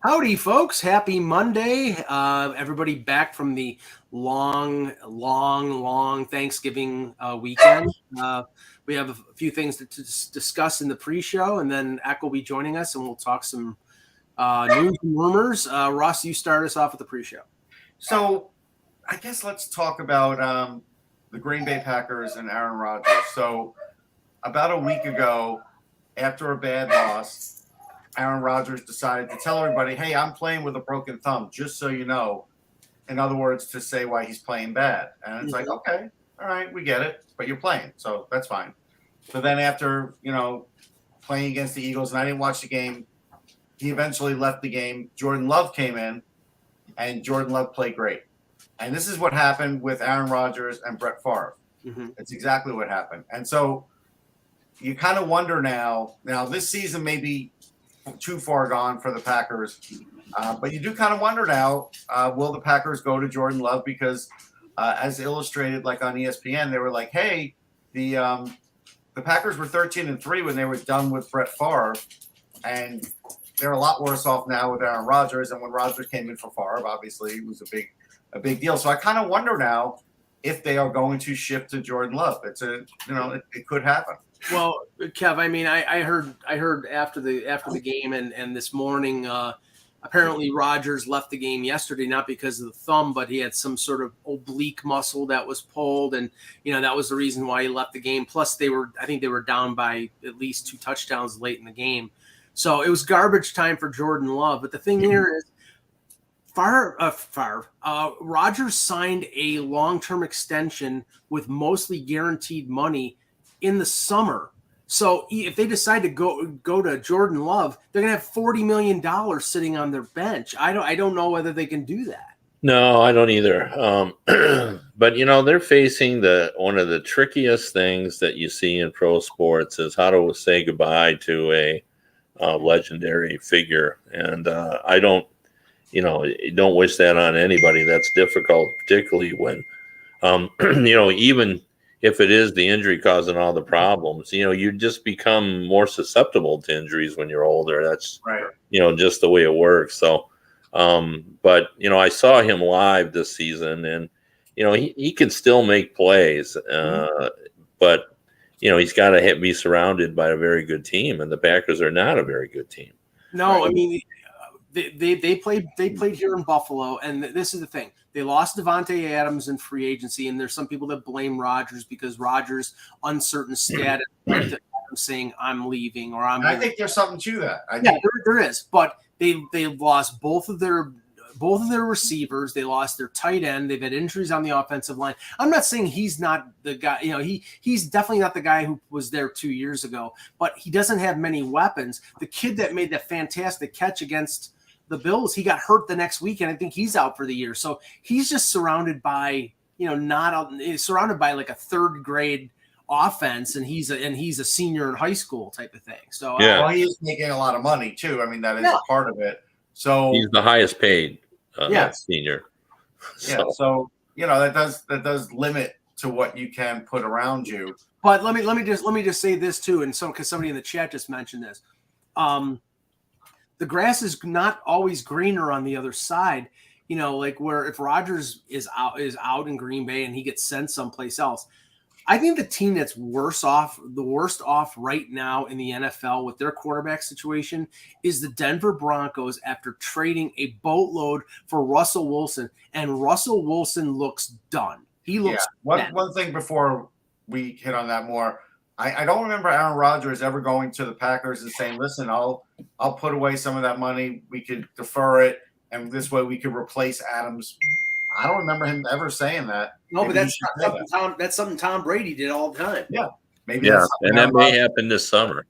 Howdy, folks. Happy Monday. Everybody back from the long Thanksgiving weekend. We have a few things to discuss in the pre-show, and then Eck will be joining us, and we'll talk some news and rumors. Ross, you start us off with the pre-show. So I guess let's talk about the Green Bay Packers and Aaron Rodgers. So about a week ago, after a bad loss, Aaron Rodgers decided to tell everybody, hey, I'm playing with a broken thumb, just so you know. In other words, to say why he's playing bad. And it's like, okay, all right, we get it, but you're playing, so that's fine. So then after, playing against the Eagles, and I didn't watch the game, he eventually left the game. Jordan Love came in, and Jordan Love played great. And this is what happened with Aaron Rodgers and Brett Favre. Mm-hmm. It's exactly what happened. And so you kind of wonder now this season may be too far gone for the Packers, but you do kind of wonder now, will the Packers go to Jordan Love? Because as illustrated, like on ESPN, they were like, hey, the Packers were 13-3 when they were done with Brett Favre, and they're a lot worse off now with Aaron Rodgers. And when Rodgers came in for Favre, obviously it was a big deal. So I kind of wonder now if they are going to shift to Jordan Love. It could happen. Well, Kev, I mean, I heard after the game and this morning, apparently Rodgers left the game yesterday not because of the thumb, but he had some sort of oblique muscle that was pulled, and that was the reason why he left the game. Plus, I think they were down by at least 2 touchdowns late in the game, so it was garbage time for Jordan Love. But the thing here is, Rodgers signed a long-term extension with mostly guaranteed money in the summer. So if they decide to go to Jordan Love, they're gonna have $40 million sitting on their bench. I don't know whether they can do that. No, I don't either. But they're facing one of the trickiest things that you see in pro sports is how to say goodbye to a legendary figure, and I don't wish that on anybody. That's difficult, particularly when even if it is the injury causing all the problems, you just become more susceptible to injuries when you're older. That's right. Just the way it works. So, but I saw him live this season, and he can still make plays, but he's got to be surrounded by a very good team, and the Packers are not a very good team. No, right? I mean, they played here in Buffalo, and this is the thing. They lost Devontae Adams in free agency, and there's some people that blame Rodgers because Rodgers' uncertain status, saying I'm leaving or I'm. I think there's something to that. There is, but they lost both of their receivers. They lost their tight end. They've had injuries on the offensive line. I'm not saying he's not the guy. He's definitely not the guy who was there 2 years ago, but he doesn't have many weapons. The kid that made that fantastic catch against the Bills, he got hurt the next week, and I think he's out for the year. So he's just surrounded by, surrounded by like a third grade offense, and he's a senior in high school type of thing. So yeah, well, he is making a lot of money too. I mean, that is part of it. So he's the highest paid senior. So that does limit to what you can put around you. But let me just say this too, and because somebody in the chat just mentioned this. The grass is not always greener on the other side, like where if Rodgers is out in Green Bay and he gets sent someplace else. I think the team that's the worst off right now in the NFL with their quarterback situation is the Denver Broncos after trading a boatload for Russell Wilson, and Russell Wilson looks done. He looks one thing before we hit on that more. I don't remember Aaron Rodgers ever going to the Packers and saying, listen, I'll put away some of that money. We could defer it, and this way we could replace Adams. I don't remember him ever saying that. No, but that's something Tom Brady did all the time. Yeah. Maybe and that may happen this summer.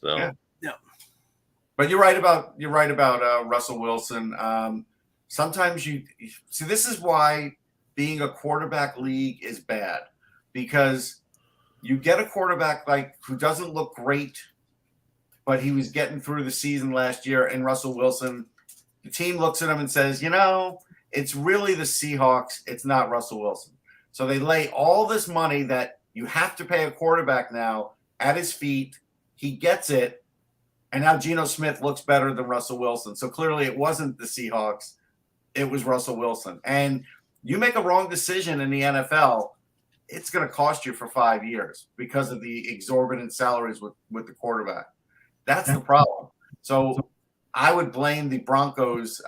So yeah. But you're right about Russell Wilson. Sometimes you see, this is why being a quarterback league is bad, because you get a quarterback who doesn't look great, but he was getting through the season last year, and Russell Wilson, the team looks at him and says, it's really the Seahawks. It's not Russell Wilson. So they lay all this money that you have to pay a quarterback now at his feet. He gets it, And now Geno Smith looks better than Russell Wilson. So clearly it wasn't the Seahawks. It was Russell Wilson. And you make a wrong decision in the NFL, it's going to cost you for 5 years because of the exorbitant salaries with the quarterback. That's the problem. So I would blame the Broncos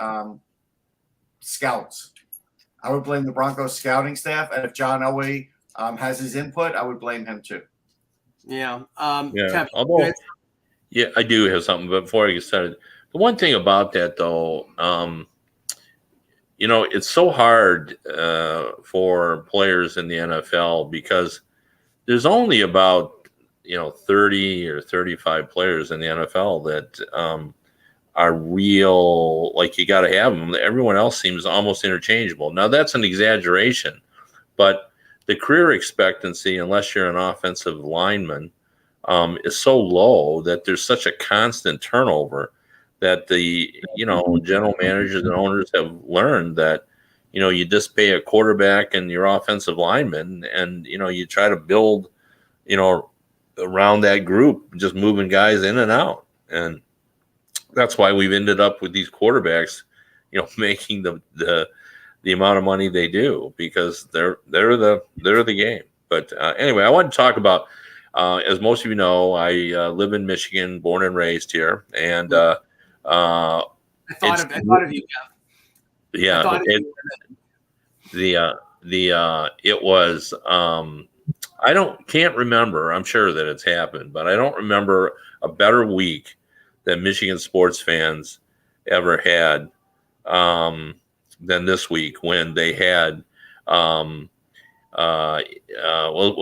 scouts. I would blame the Broncos scouting staff. And if John Elway has his input, I would blame him too. Yeah. Yeah. Although, yeah, I do have something. But before I get started, the one thing about that, though, it's so hard for players in the NFL because there's only about 30 or 35 players in the NFL that are real. Like, you got to have them. Everyone else seems almost interchangeable. Now, that's an exaggeration, but the career expectancy, unless you're an offensive lineman, is so low that there's such a constant turnover that the general managers and owners have learned that you just pay a quarterback and your offensive lineman, and you try to build around that group, just moving guys in and out. And that's why we've ended up with these quarterbacks making the amount of money they do, because they're the game. But anyway, I want to talk about, as most of you know, I live in Michigan, born and raised here, and I thought of you, Kev. Yeah, it was. Can't remember. I'm sure that it's happened, but I don't remember a better week that Michigan sports fans ever had than this week, when they had. We'll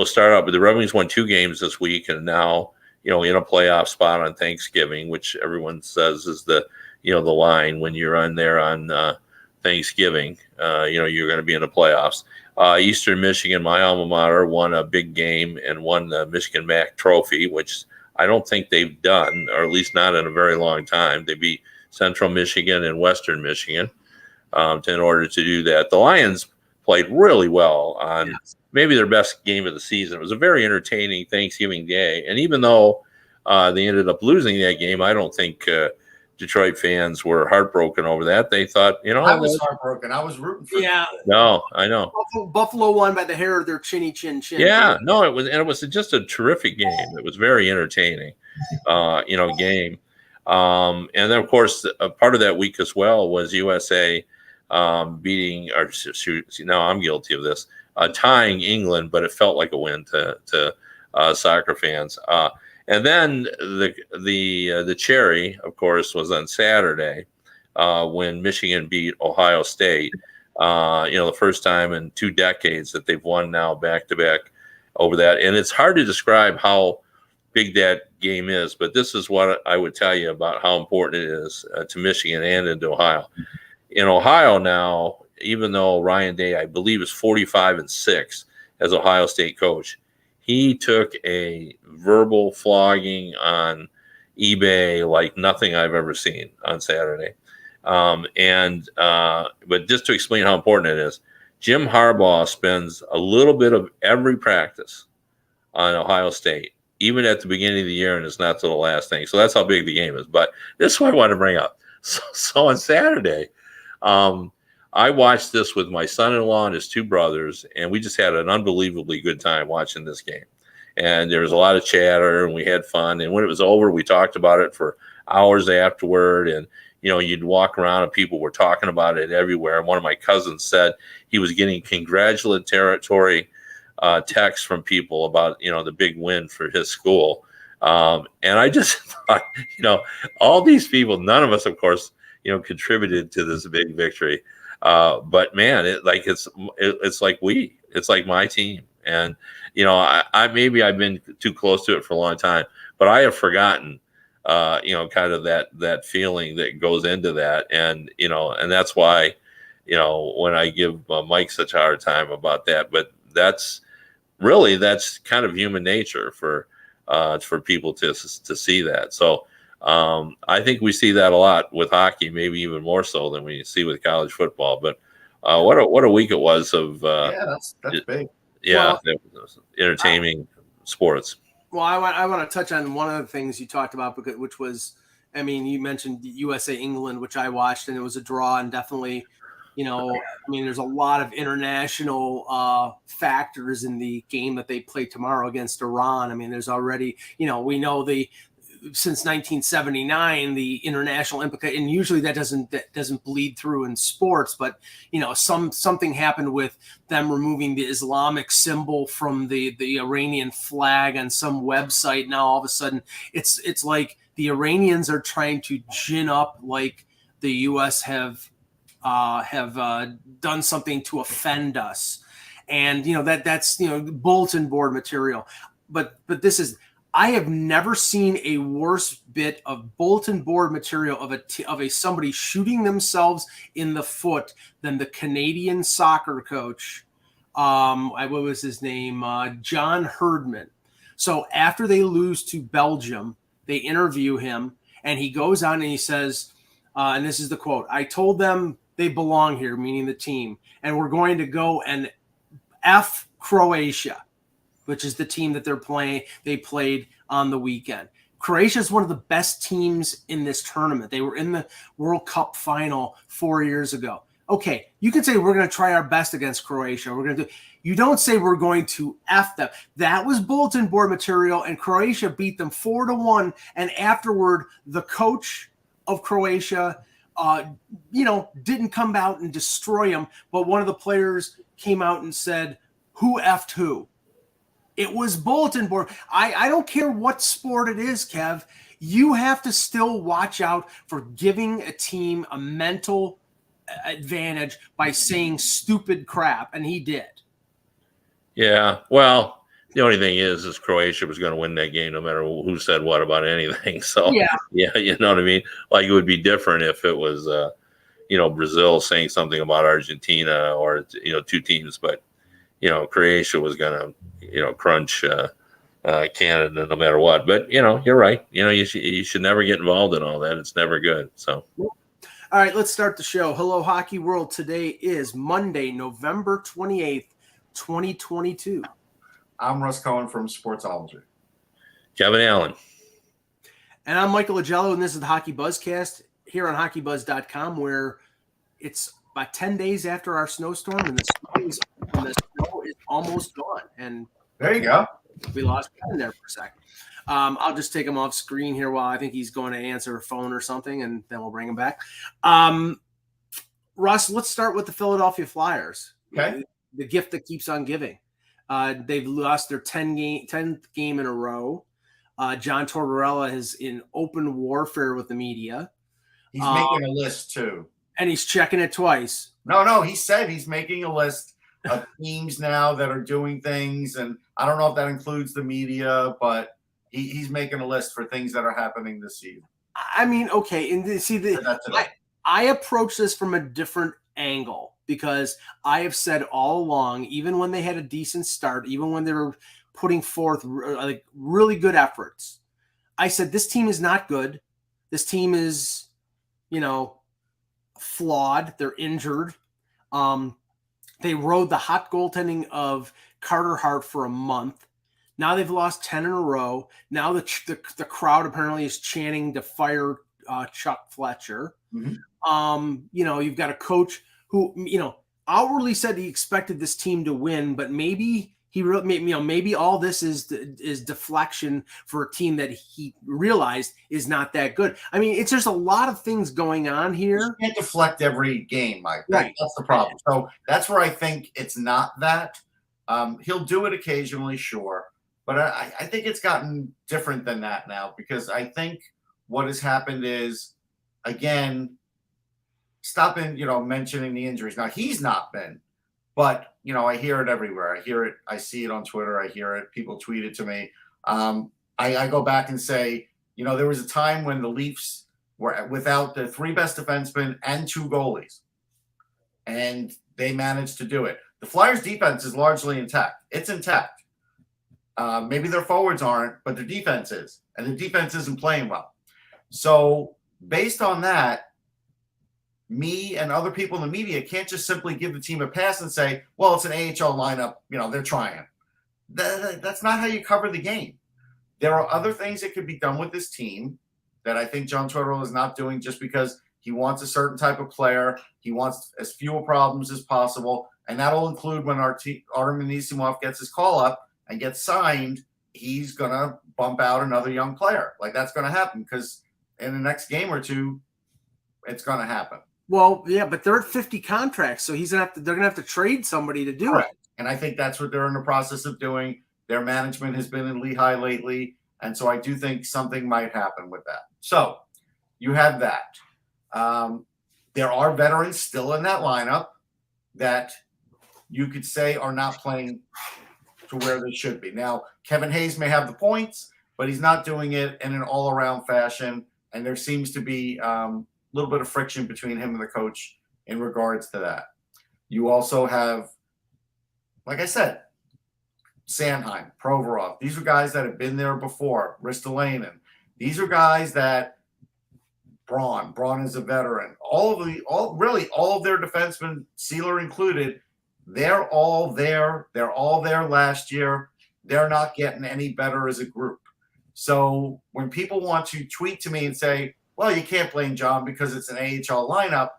start out with the Red Wings won 2 games this week, and now in a playoff spot on Thanksgiving, which everyone says is the line when you're on there on Thanksgiving. You're going to be in the playoffs. Eastern Michigan, my alma mater, won a big game and won the Michigan MAC Trophy, which I don't think they've done, or at least not in a very long time. They beat Central Michigan and Western Michigan in order to do that. The Lions played really well on maybe their best game of the season. It was a very entertaining Thanksgiving day. And even though they ended up losing that game, I don't think Detroit fans were heartbroken over that. They thought, I was heartbroken. I was rooting for them. No, I know. Buffalo won by the hair of their chinny chin. Yeah, no, it was just a terrific game. It was very entertaining, game. And then, of course, a part of that week as well was USA beating, or now I'm guilty of this, tying England, but it felt like a win to soccer fans. And then the cherry, of course, was on Saturday when Michigan beat Ohio State. The first time in 2 decades that they've won now back to back over that. And it's hard to describe how big that game is, but this is what I would tell you about how important it is to Michigan and into Ohio. In Ohio now, even though Ryan Day, I believe, is 45-6 as Ohio State coach, he took a verbal flogging on eBay like nothing I've ever seen on Saturday. But just to explain how important it is, Jim Harbaugh spends a little bit of every practice on Ohio State, even at the beginning of the year, and it's not till the last thing. So that's how big the game is. But this is what I want to bring up. So on Saturday, I watched this with my son-in-law and his 2 brothers, and we just had an unbelievably good time watching this game. And there was a lot of chatter, and we had fun. And when it was over, we talked about it for hours afterward. And, you'd walk around and people were talking about it everywhere. And one of my cousins said he was getting congratulatory texts from people about, the big win for his school. And I just thought, all these people, none of us, of course, contributed to this big victory. But man, it's like my team. And, I maybe I've been too close to it for a long time, but I have forgotten, kind of that feeling that goes into that. And, and that's why, when I give Mike such a hard time about that, but that's kind of human nature for people to see that. So, I think we see that a lot with hockey, maybe even more so than we see with college football. But what a week it was of that's big. Yeah, entertaining sports. Well, I want to touch on one of the things you talked about, which was I mean, you mentioned USA England, which I watched, and it was a draw, and definitely, there's a lot of international factors in the game that they play tomorrow against Iran. I mean, there's already, we know since 1979, the international implication, and usually that doesn't bleed through in sports, but something happened with them removing the Islamic symbol from the Iranian flag on some website. Now all of a sudden it's like the Iranians are trying to gin up like the U.S. have done something to offend us, and that's bulletin board material. But this is. I have never seen a worse bit of bulletin board material of somebody shooting themselves in the foot than the Canadian soccer coach. What was his name? John Herdman. So after they lose to Belgium, they interview him, and he goes on and he says, and this is the quote: "I told them they belong here," meaning the team, "and we're going to go and F Croatia," which is the team that they played on the weekend. Croatia is one of the best teams in this tournament. They were in the World Cup final 4 years ago. Okay, you can say we're going to try our best against Croatia. You don't say we're going to F them. That was bulletin board material, and Croatia beat them 4-1. And afterward, the coach of Croatia, didn't come out and destroy them, but one of the players came out and said, "Who effed who?" It was bulletin board. I don't care what sport it is, Kev. You have to still watch out for giving a team a mental advantage by saying stupid crap, and he did. Yeah, well, the only thing is Croatia was going to win that game no matter who said what about anything. So, yeah, you know what I mean? Like, it would be different if it was, Brazil saying something about Argentina or, two teams, but Croatia was going to, crunch Canada no matter what. But, you're right. You should never get involved in all that. It's never good. So, all right, let's start the show. Hello, Hockey World. Today is Monday, November 28th, 2022. I'm Russ Cohen from Sportsology. Kevin Allen. And I'm Michael Agello, and this is the HockeyBuzzcast here on HockeyBuzz.com, where it's about 10 days after our snowstorm, and the snow is almost gone. And there you go. We lost Kevin there for a second. I'll just take him off screen here while I think he's going to answer a phone or something, and then we'll bring him back. Russ, let's start with the Philadelphia Flyers. Okay. The gift that keeps on giving. They've lost their 10th game in a row. John Tortorella is in open warfare with the media. He's making a list too. And he's checking it twice. No, he said he's making a list of teams now that are doing things, and I don't know if that includes the media, but he's making a list for things that are happening this season. I mean, okay, and see, I approach this from a different angle because I have said all along, even when they had a decent start, even when they were putting forth like really good efforts, I said this team is not good. This team is, flawed. They're injured. They rode the hot goaltending of Carter Hart for a month. Now they've lost 10 in a row. Now the crowd apparently is chanting to fire Chuck Fletcher. Mm-hmm. You've got a coach who, outwardly said he expected this team to win, but maybe maybe all this is deflection for a team that he realized is not that good. I mean, it's just a lot of things going on here. You can't deflect every game, Mike. Right. That's the problem. So that's where I think it's not that. He'll do it occasionally, sure. But I think it's gotten different than that now, because I think what has happened is, again, stopping, mentioning the injuries. Now, he's not been. But, I hear it everywhere. I hear it. I see it on Twitter. I hear it. People tweet it to me. I go back and say, there was a time when the Leafs were without the three best defensemen and two goalies, and they managed to do it. The Flyers' defense is largely intact. It's intact. Maybe their forwards aren't, but their defense is, and the defense isn't playing well. So based on that, me and other people in the media can't just simply give the team a pass and say, well, it's an AHL lineup. They're trying. That's not how you cover the game. There are other things that could be done with this team that I think John Tortorella is not doing just because he wants a certain type of player. He wants as few problems as possible. And that'll include when Artem Anisimov gets his call up and gets signed, he's going to bump out another young player. Like, that's going to happen because in the next game or two, it's going to happen. Well, yeah, but they're at 50 contracts, so they're going to have to trade somebody to do it. And I think that's what they're in the process of doing. Their management has been in Lehigh lately, and so I do think something might happen with that. So you have that. There are veterans still in that lineup that you could say are not playing to where they should be. Now, Kevin Hayes may have the points, but he's not doing it in an all-around fashion, and there seems to be a little bit of friction between him and the coach in regards to that. You also have, like I said, Sanheim, Provorov. These are guys that have been there before. Ristolainen. These are guys that Braun is a veteran. All of their defensemen, Sealer included, they're all there. They're all there last year. They're not getting any better as a group. So when people want to tweet to me and say, well, you can't blame John because it's an AHL lineup,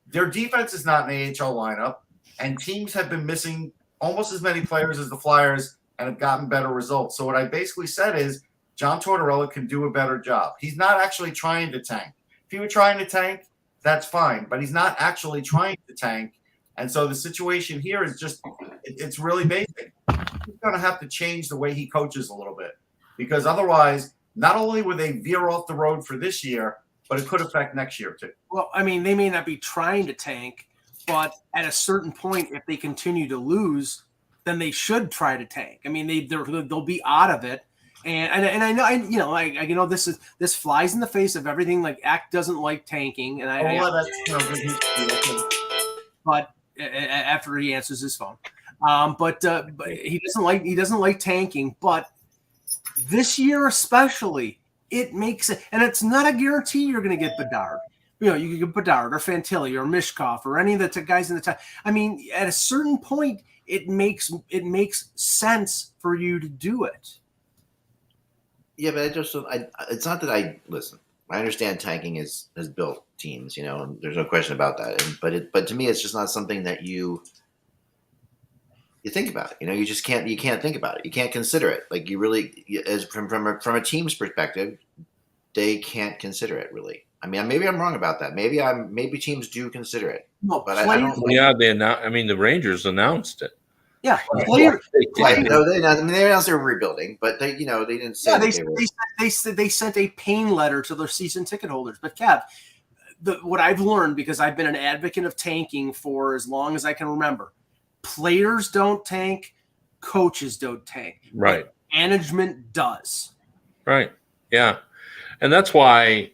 their defense is not an AHL lineup, and teams have been missing almost as many players as the Flyers and have gotten better results. So what I basically said is John Tortorella can do a better job. He's not actually trying to tank. If he were trying to tank, that's fine, but he's not actually trying to tank. And so the situation here is just, it's really basic. He's going to have to change the way he coaches a little bit, because otherwise, not only would they veer off the road for this year, but it could affect next year too. Well, I mean, they may not be trying to tank, but at a certain point, if they continue to lose, then they should try to tank. I mean, they'll be out of it. And I know, this flies in the face of everything. Like, Ack doesn't like tanking, but after he answers his phone, but he doesn't like tanking. But this year especially, it makes it, and it's not a guarantee you're going to get Bedard. You know, you can get Bedard or Fantilli or Mishkov or any of the guys in the time. I mean, at a certain point, it makes sense for you to do it. Yeah, but it's not that I listen. I understand tanking has built teams, you know, and there's no question about that. But to me, it's just not something that you think about. You know, you can't think about it. You can't consider it. Like, you really, as from a team's perspective, they can't consider it really. I mean, maybe I'm wrong about that. Maybe teams do consider it. No, but I don't. Yeah, the Rangers announced it. Yeah, they announced they were rebuilding, but they didn't say. Yeah, they sent a pain letter to their season ticket holders. But Kev, what I've learned, because I've been an advocate of tanking for as long as I can remember, players don't tank, coaches don't tank. Right. Management does. Right. Yeah, and that's why.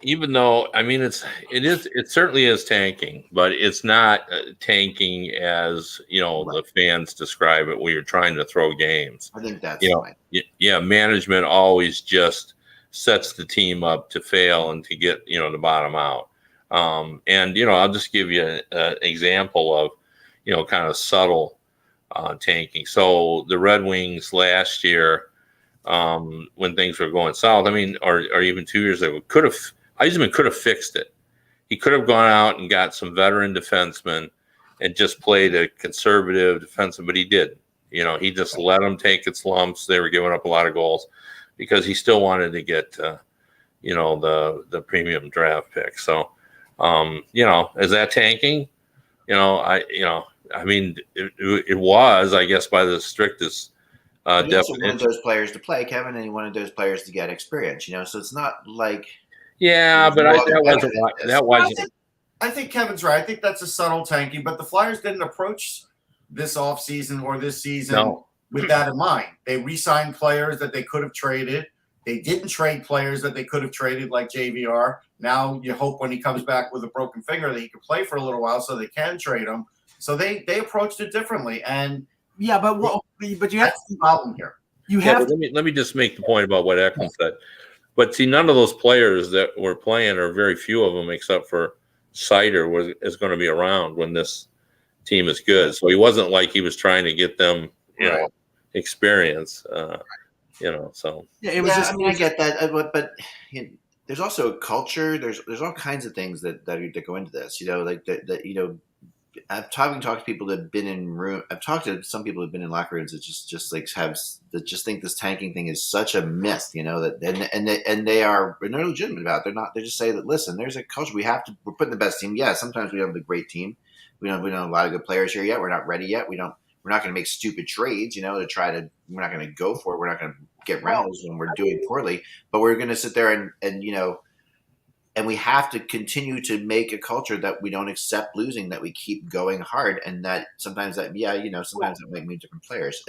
Even though, I mean, it certainly is tanking, but it's not tanking as, the fans describe it, where you're trying to throw games. I think that's fine. Yeah, management always just sets the team up to fail and to get, the bottom out. And I'll just give you an example of, kind of subtle tanking. So the Red Wings last year, when things were going south, I mean, or even 2 years ago, Yzerman could have fixed it. He could have gone out and got some veteran defensemen and just played a conservative defenseman, but he didn't. He just let them take its lumps. They were giving up a lot of goals because he still wanted to get, the premium draft pick. So, is that tanking? I mean, it was, I guess, by the strictest definition. He wanted those players to play, Kevin, and he wanted those players to get experience. So it's not like. Yeah, but that wasn't. I think Kevin's right. I think that's a subtle tanking, but the Flyers didn't approach this offseason or this season with that in mind. They re-signed players that they could have traded. They didn't trade players that they could have traded, like JVR. Now you hope when he comes back with a broken finger that he can play for a little while so they can trade him. So they approached it differently. And yeah, but you have that's the problem here. Let me just make the point about what Eklund said. But see, none of those players that were playing, or very few of them, except for Sider, is going to be around when this team is good. So he wasn't like he was trying to get them, experience. So Yeah, it was just. I mean, I get that, but there's also a culture. There's all kinds of things that go into this. Like that. I've talked to people that have been in room. I've talked to some people who've been in locker rooms that just like that just think this tanking thing is such a myth. That they're legitimate about it. They're not. They just say that listen, there's a culture. We're putting the best team. Yeah, sometimes we have the great team. We don't have a lot of good players here yet. We're not ready yet. We're not going to make stupid trades. To try to. We're not going to go for it. We're not going to get rentals when we're doing poorly. But we're going to sit there and we have to continue to make a culture that we don't accept losing, that we keep going hard, and that sometimes that might mean different players.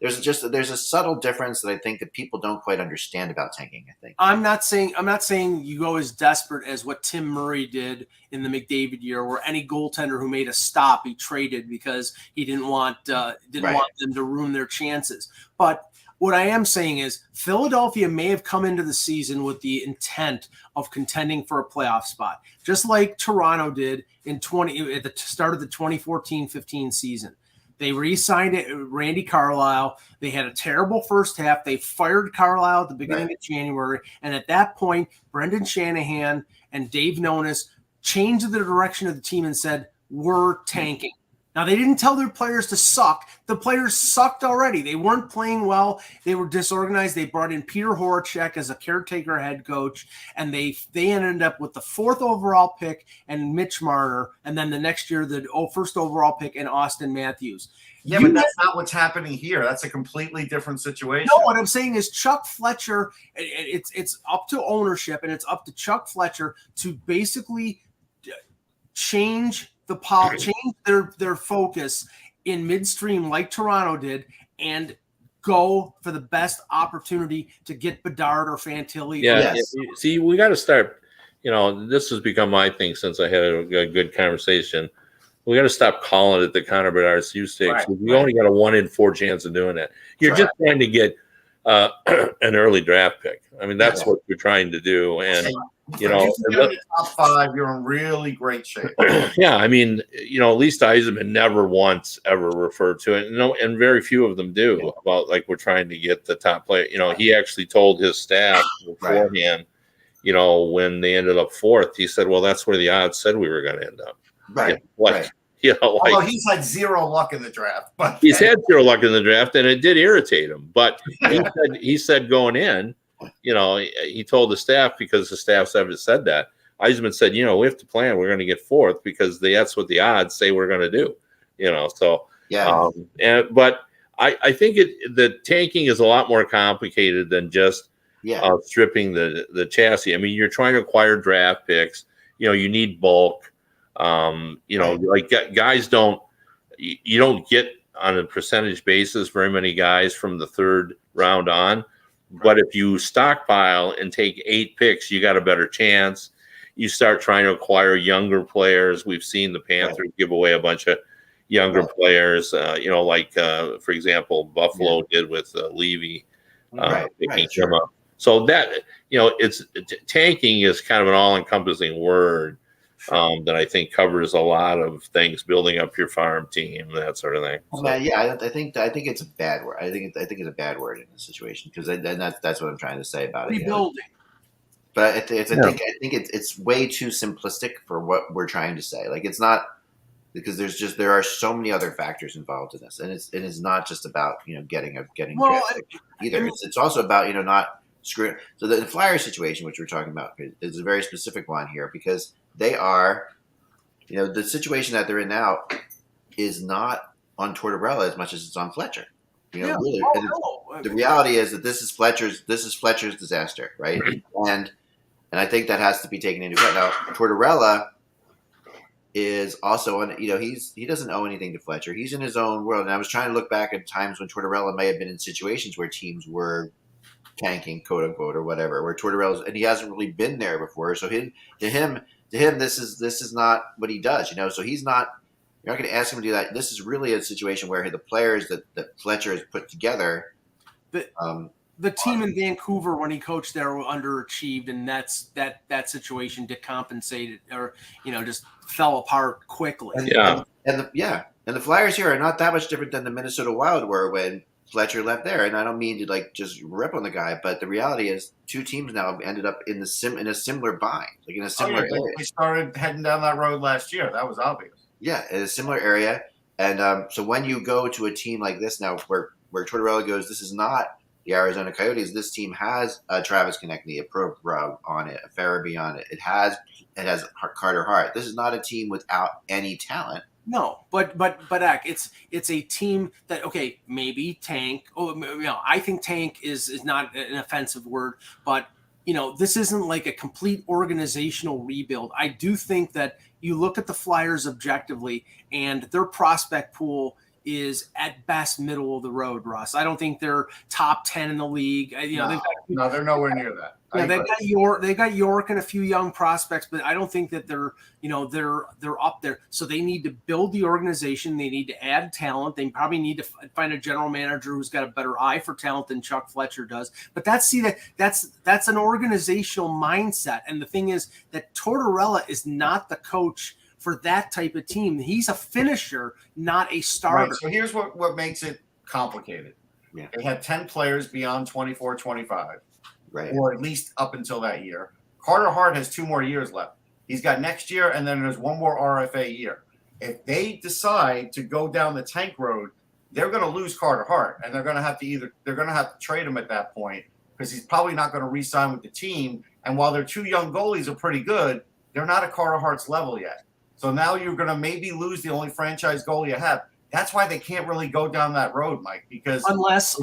There's a subtle difference that I think that people don't quite understand about tanking. I think I'm not saying you go as desperate as what Tim Murray did in the McDavid year, where any goaltender who made a stop he traded because he didn't want want them to ruin their chances. But what I am saying is Philadelphia may have come into the season with the intent of contending for a playoff spot, just like Toronto did at the start of the 2014-15 season. They re-signed Randy Carlyle. They had a terrible first half. They fired Carlyle at the beginning of January. And at that point, Brendan Shanahan and Dave Nonis changed the direction of the team and said, we're tanking. Now, they didn't tell their players to suck. The players sucked already. They weren't playing well. They were disorganized. They brought in Peter Horacek as a caretaker head coach, and they ended up with the 4th overall pick and Mitch Marner, and then the next year, the first overall pick and Austin Matthews. Yeah, but that's not what's happening here. That's a completely different situation. No, what I'm saying is Chuck Fletcher, it's up to ownership, and it's up to Chuck Fletcher to basically change their focus in midstream like Toronto did and go for the best opportunity to get Bedard or Fantilli. Yeah. See, we got to start, this has become my thing since I had a good conversation. We got to stop calling it the Connor Bedard sweepstakes. We only got a 1 in 4 chance of doing that. You're just trying to get an early draft pick. I mean, that's what you're trying to do. And, if you get in the top 5, you're in really great shape. Yeah, I mean, at least Yzerman never once ever referred to it. And very few of them do about like we're trying to get the top player. He actually told his staff beforehand, when they ended up 4th, he said, well, that's where the odds said we were going to end up. Right. Although he's had zero luck in the draft, but he's had zero luck in the draft, and it did irritate him. But he said going in, he told the staff, because the staff said that. Yzerman said, we have to plan. We're going to get 4th because that's what the odds say we're going to do. So yeah. But I think the tanking is a lot more complicated than just stripping the chassis. I mean, you're trying to acquire draft picks. You need bulk. Like guys you don't get on a percentage basis very many guys from the 3rd round on. But if you stockpile and take 8 picks, you got a better chance. You start trying to acquire younger players. We've seen the Panthers give away a bunch of younger players, for example, Buffalo did with Levy, picking him up. So that, tanking is kind of an all-encompassing word that I think covers a lot of things, building up your farm team, that sort of thing. So. I think it's a bad word. I think it's a bad word in this situation, because that's what I'm trying to say about it. Rebuilding. But I think it's way too simplistic for what we're trying to say. Like, it's not, because there are so many other factors involved in this, and it's not just about getting either. It's also about not screwing. So the Flyers situation, which we're talking about, is a very specific one here, because they are, the situation that they're in now is not on Tortorella as much as it's on Fletcher. Really, the reality is that this is Fletcher's disaster, right? And I think that has to be taken into account. Now, Tortorella is also he doesn't owe anything to Fletcher. He's in his own world. And I was trying to look back at times when Tortorella may have been in situations where teams were tanking, quote unquote, or whatever, where Tortorella's, and he hasn't really been there before. So to him, this is not what he does, So he's not. You're not going to ask him to do that. This is really a situation where the players that Fletcher has put together. The team in Vancouver, when he coached there, were underachieved, and that situation decompensated, or just fell apart quickly. And the Flyers here are not that much different than the Minnesota Wild were when Fletcher left there, and I don't mean to like just rip on the guy, but the reality is, two teams now have ended up in a similar bind, like in a similar area. They started heading down that road last year. That was obvious. Yeah, in a similar area, and so when you go to a team like this now, where Tortorella goes, this is not the Arizona Coyotes. This team has Travis Konechny, a Pro on it, a Farabee on it. It has Carter Hart. This is not a team without any talent. No, but Eck, it's a team that, okay, maybe tank. Oh, I think tank is not an offensive word, but this isn't like a complete organizational rebuild. I do think that you look at the Flyers objectively, and their prospect pool is at best middle of the road, Russ. I don't think they're top 10 in the league. No, they're nowhere near that. Yeah, they got York and a few young prospects, but I don't think that they're up there. So they need to build the organization. They need to add talent. They probably need to find a general manager who's got a better eye for talent than Chuck Fletcher does. But that's an organizational mindset. And the thing is that Tortorella is not the coach for that type of team. He's a finisher, not a starter. Right. So here's what makes it complicated. Yeah. They had 10 players beyond 24, 25. Right. Or at least up until that year. Carter Hart has 2 more years left. He's got next year, and then there's 1 more RFA year. If they decide to go down the tank road, they're going to lose Carter Hart, and they're going to have to trade him at that point because he's probably not going to re-sign with the team. And while their 2 young goalies are pretty good, they're not at Carter Hart's level yet. So now you're going to maybe lose the only franchise goalie you have. That's why they can't really go down that road, Mike, because unless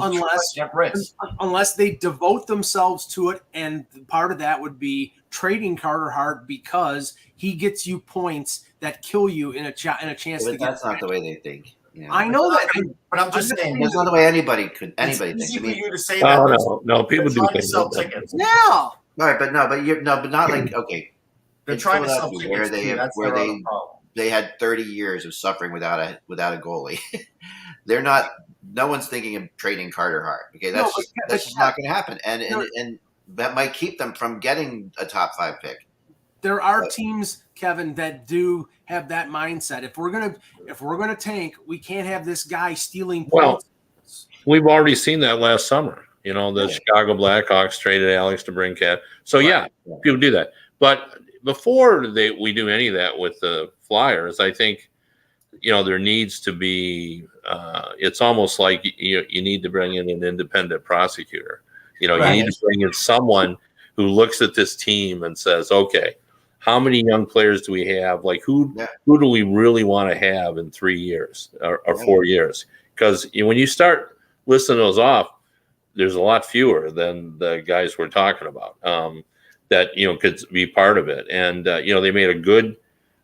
they devote themselves to it, and part of that would be trading Carter Hart because he gets you points that kill you in a chance to get. That's not the way they think. Yeah. I know that, but I'm just saying that's not the way anybody thinks. It's easy for you to say that. No, people do things. Sell tickets. Yeah. All right, but not like okay. They're trying to sell tickets. Where they had 30 years of suffering without a goalie. They're not. No one's thinking of trading Carter Hart. Okay, that's just not going to happen, and that might keep them from getting a top 5 pick. There are teams, Kevin, that do have that mindset. If we're gonna tank, we can't have this guy stealing points. Well, we've already seen that last summer. The Chicago Blackhawks traded Alex DeBrincat. So people do that. But before we do any of that with the Flyers, I think there needs to be. It's almost like you need to bring in an independent prosecutor. Right. You need to bring in someone who looks at this team and says, okay, how many young players do we have? Like who do we really want to have in 3 years or 4 years? Because when you start listing those off, there's a lot fewer than the guys we're talking about that could be part of it. And they made a good,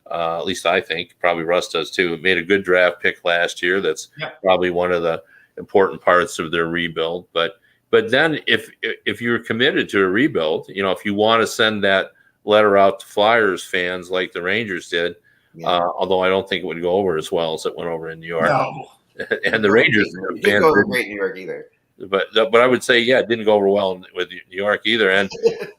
at least I think, probably Russ does too. Made a good draft pick last year. That's probably one of the important parts of their rebuild. But then if you're committed to a rebuild, if you want to send that letter out to Flyers fans like the Rangers did, although I don't think it would go over as well as it went over in New York. No. And the Rangers fans didn't go over great in New York either. But I would say, it didn't go over well with New York either. And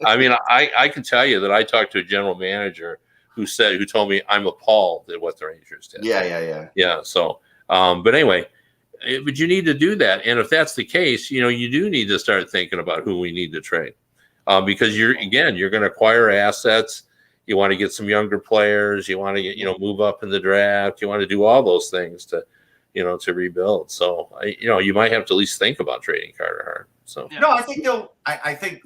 I mean, I can tell you that I talked to a general manager who told me I'm appalled at what the Rangers did. Yeah. So, but anyway, but you need to do that. And if that's the case, you do need to start thinking about who we need to trade. Because you're going to acquire assets. You want to get some younger players. You want to get, move up in the draft. You want to do all those things to rebuild. So, you might have to at least think about trading Carter Hart. So, no, I think I think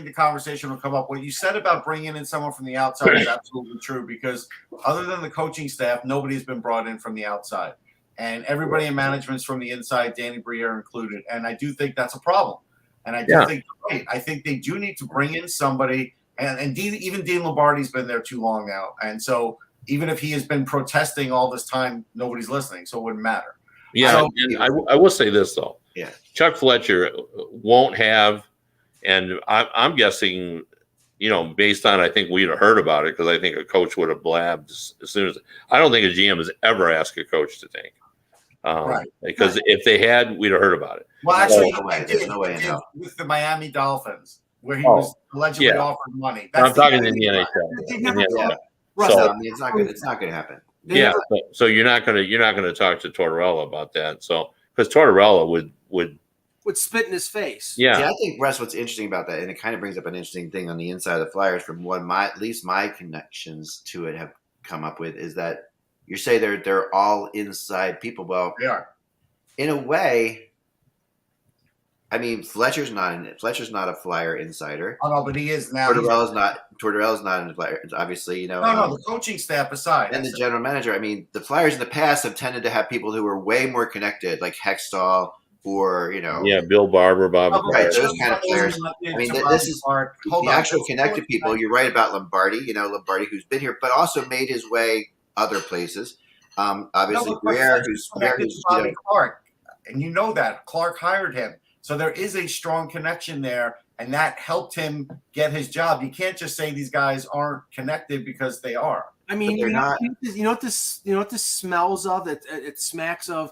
the conversation will come up. What you said about bringing in someone from the outside is absolutely true, because other than the coaching staff, nobody's been brought in from the outside, and everybody in management's from the inside, Danny Briere included. And I do think that's a problem. And I do think I think they do need to bring in somebody. And even Dean Lombardi's been there too long now. And so even if he has been protesting all this time, nobody's listening. So it wouldn't matter. Yeah. So, and I will say this, though. Yeah. Chuck Fletcher won't have, and I'm guessing, based on, I think we'd have heard about it, because I think a coach would have blabbed as soon as. I don't think a GM has ever asked a coach to tank. Right. Because if they had, we'd have heard about it. Well, actually, there's no way in hell. With the Miami Dolphins, where he was allegedly offered money. I'm talking in the NHL. So I mean, it's not going to happen. So you're not going to talk to Tortorella about that. So because Tortorella would would spit in his face. Yeah. See, I think, Russ, what's interesting about that, and it kind of brings up an interesting thing on the inside of the Flyers from what at least my connections to it have come up with, is that you say they're all inside people. Well, They are. in a way, I mean, Fletcher's not a Flyer insider. Oh no, but he is now. Tortorella's not a Flyer. Obviously, No, the coaching staff aside, and the general manager. I mean, the Flyers in the past have tended to have people who are way more connected, like Hextall or Bill Barber, Bob. Right, those kind of players. I mean, this is the actual connected people. You're right about Lombardi. Lombardi, who's been here, but also made his way other places. Obviously, Greer, who's Bobby Clark, and you know that Clark hired him, so there is a strong connection there, and that helped him get his job. You can't just say these guys aren't connected because they are. I mean, they're not. You know what this smells of? It smacks of.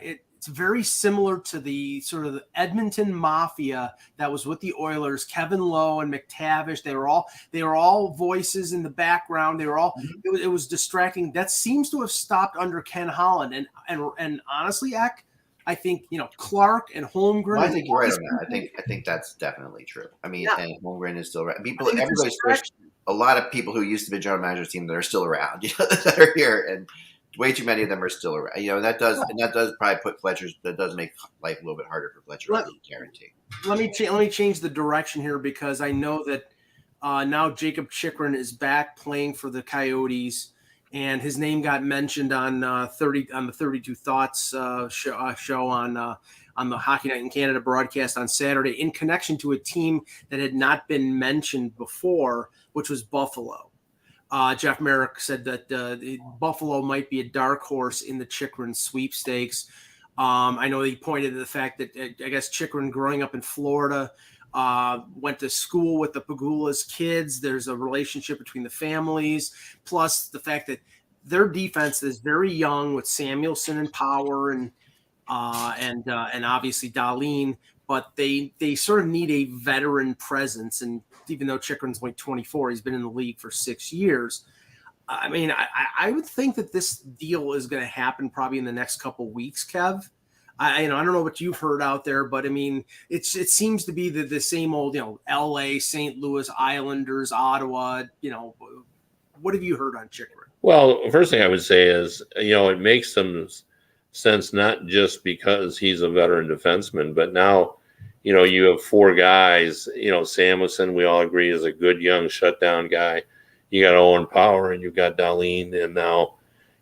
It's very similar to the sort of the Edmonton Mafia that was with the Oilers. Kevin Lowe and McTavish. They were all voices in the background. They were all. It was distracting. That seems to have stopped under Ken Holland. And honestly, Eck, I think Clark and Holmgren. Well, I think you're right on that. I think that's definitely true. I mean, and Holmgren is still right. Everybody's switched. A lot of people who used to be general manager's team that are still around, that are here, and way too many of them are still around. And that does probably put Fletcher's. That does make life a little bit harder for Fletcher. I guarantee. Let me change the direction here, because I know that now Jacob Chychrun is back playing for the Coyotes, and his name got mentioned on the 32 Thoughts show on the Hockey Night in Canada broadcast on Saturday, in connection to a team that had not been mentioned before, which was Buffalo. Jeff Merrick said that Buffalo might be a dark horse in the Chychrun sweepstakes. I know he pointed to the fact that I guess Chychrun, growing up in Florida, went to school with the Pagula's kids. There's a relationship between the families, plus the fact that their defense is very young with Samuelson and Power and obviously Dahlin, but they sort of need a veteran presence. And even though Chychrun's only 24, he's been in the league for 6 years. I mean, I would think that this deal is going to happen probably in the next couple of weeks, Kev. I don't know what you've heard out there, but I mean, it seems to be the same old, L.A., St. Louis, Islanders, Ottawa. What have you heard on Chychrun? Well, first thing I would say is, it makes some sense, not just because he's a veteran defenseman, but now, you have four guys. Samuelson, we all agree, is a good young shutdown guy. You got Owen Power and you've got Dahlin, and now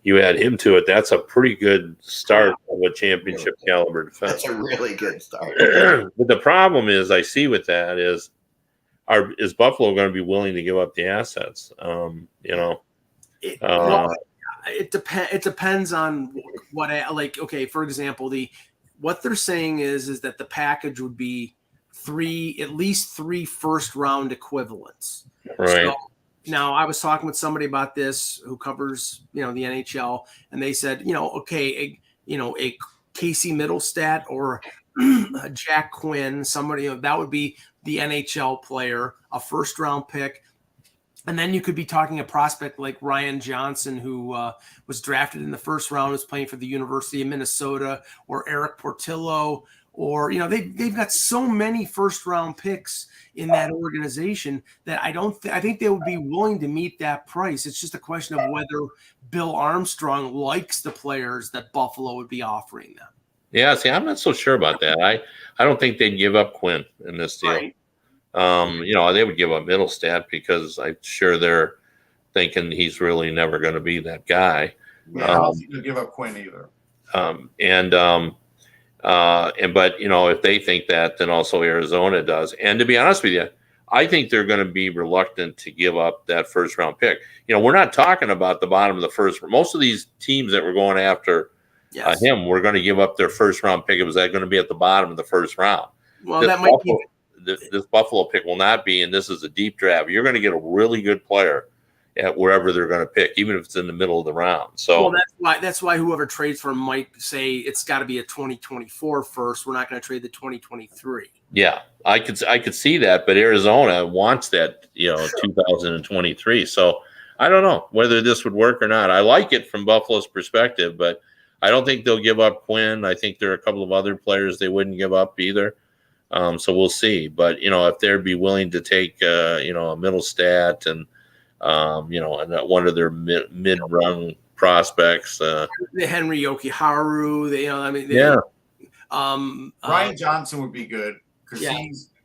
you add him to it. That's a pretty good start of a championship caliber defense. That's a really good start. But the problem is, I see with that is Buffalo going to be willing to give up the assets? It depends on what, okay, for example, what they're saying is that the package would be at least three first round equivalents. Right. So, now, I was talking with somebody about this who covers, the NHL, and they said, a Casey Middlestat or a Jack Quinn, somebody, that would be the NHL player, a first round pick. And then you could be talking a prospect like Ryan Johnson, who was drafted in the first round, is playing for the University of Minnesota, or Eric Portillo, or, they've got so many first round picks in that organization that I think they would be willing to meet that price. It's just a question of whether Bill Armstrong likes the players that Buffalo would be offering them. Yeah, see, I'm not so sure about that. I don't think they'd give up Quinn in this deal. Right. They would give up Middlestat because I'm sure they're thinking he's really never going to be that guy. Yeah, I don't think they'd give up Quinn either. But if they think that, then also Arizona does. And to be honest with you, I think they're going to be reluctant to give up that first round pick. We're not talking about the bottom of the first. Most of these teams that were going after him were going to give up their first round pick. It was that going to be at the bottom of the first round. Well, that might be. This Buffalo pick will not be, and this is a deep draft. You're going to get a really good player at wherever they're going to pick, even if it's in the middle of the round. So that's why whoever trades for him might say it's got to be a 2024 first. We're not going to trade the 2023. Yeah, I could see that, but Arizona wants that 2023. So I don't know whether this would work or not. I like it from Buffalo's perspective, but I don't think they'll give up Quinn. I think there are a couple of other players they wouldn't give up either. So we'll see. But, if they'd be willing to take, a middle stat and, and one of their mid-run prospects. The Henry Yokiharu, Ryan Johnson would be good because Yeah.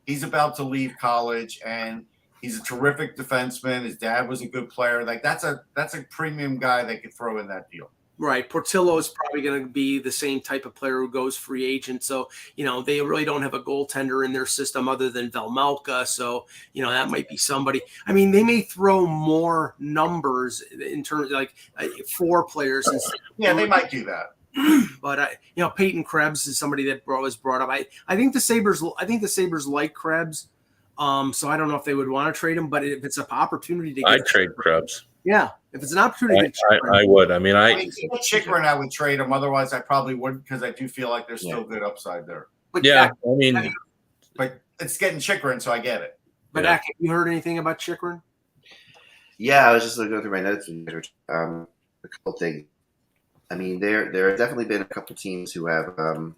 he's about to leave college and he's a terrific defenseman. His dad was a good player. Like that's a premium guy they could throw in that deal. Right. Portillo is probably going to be the same type of player who goes free agent. So, they really don't have a goaltender in their system other than Velmalka. So, that might be somebody. I mean, they may throw more numbers in terms of like 4 players. Yeah, they might do that. But, Peyton Krebs is somebody that was brought up. I think the Sabres like Krebs. So I don't know if they would want to trade him, but if it's an opportunity to I'd trade Krebs. Yeah, if it's an opportunity, I would. I mean, Chychrun, I would trade him. Otherwise, I probably wouldn't because I do feel like there's still good upside there. But but it's getting Chychrun, so I get it. But have you heard anything about Chychrun? Yeah, I was just looking through my notes. A couple things. I mean, there have definitely been a couple teams who have. Let me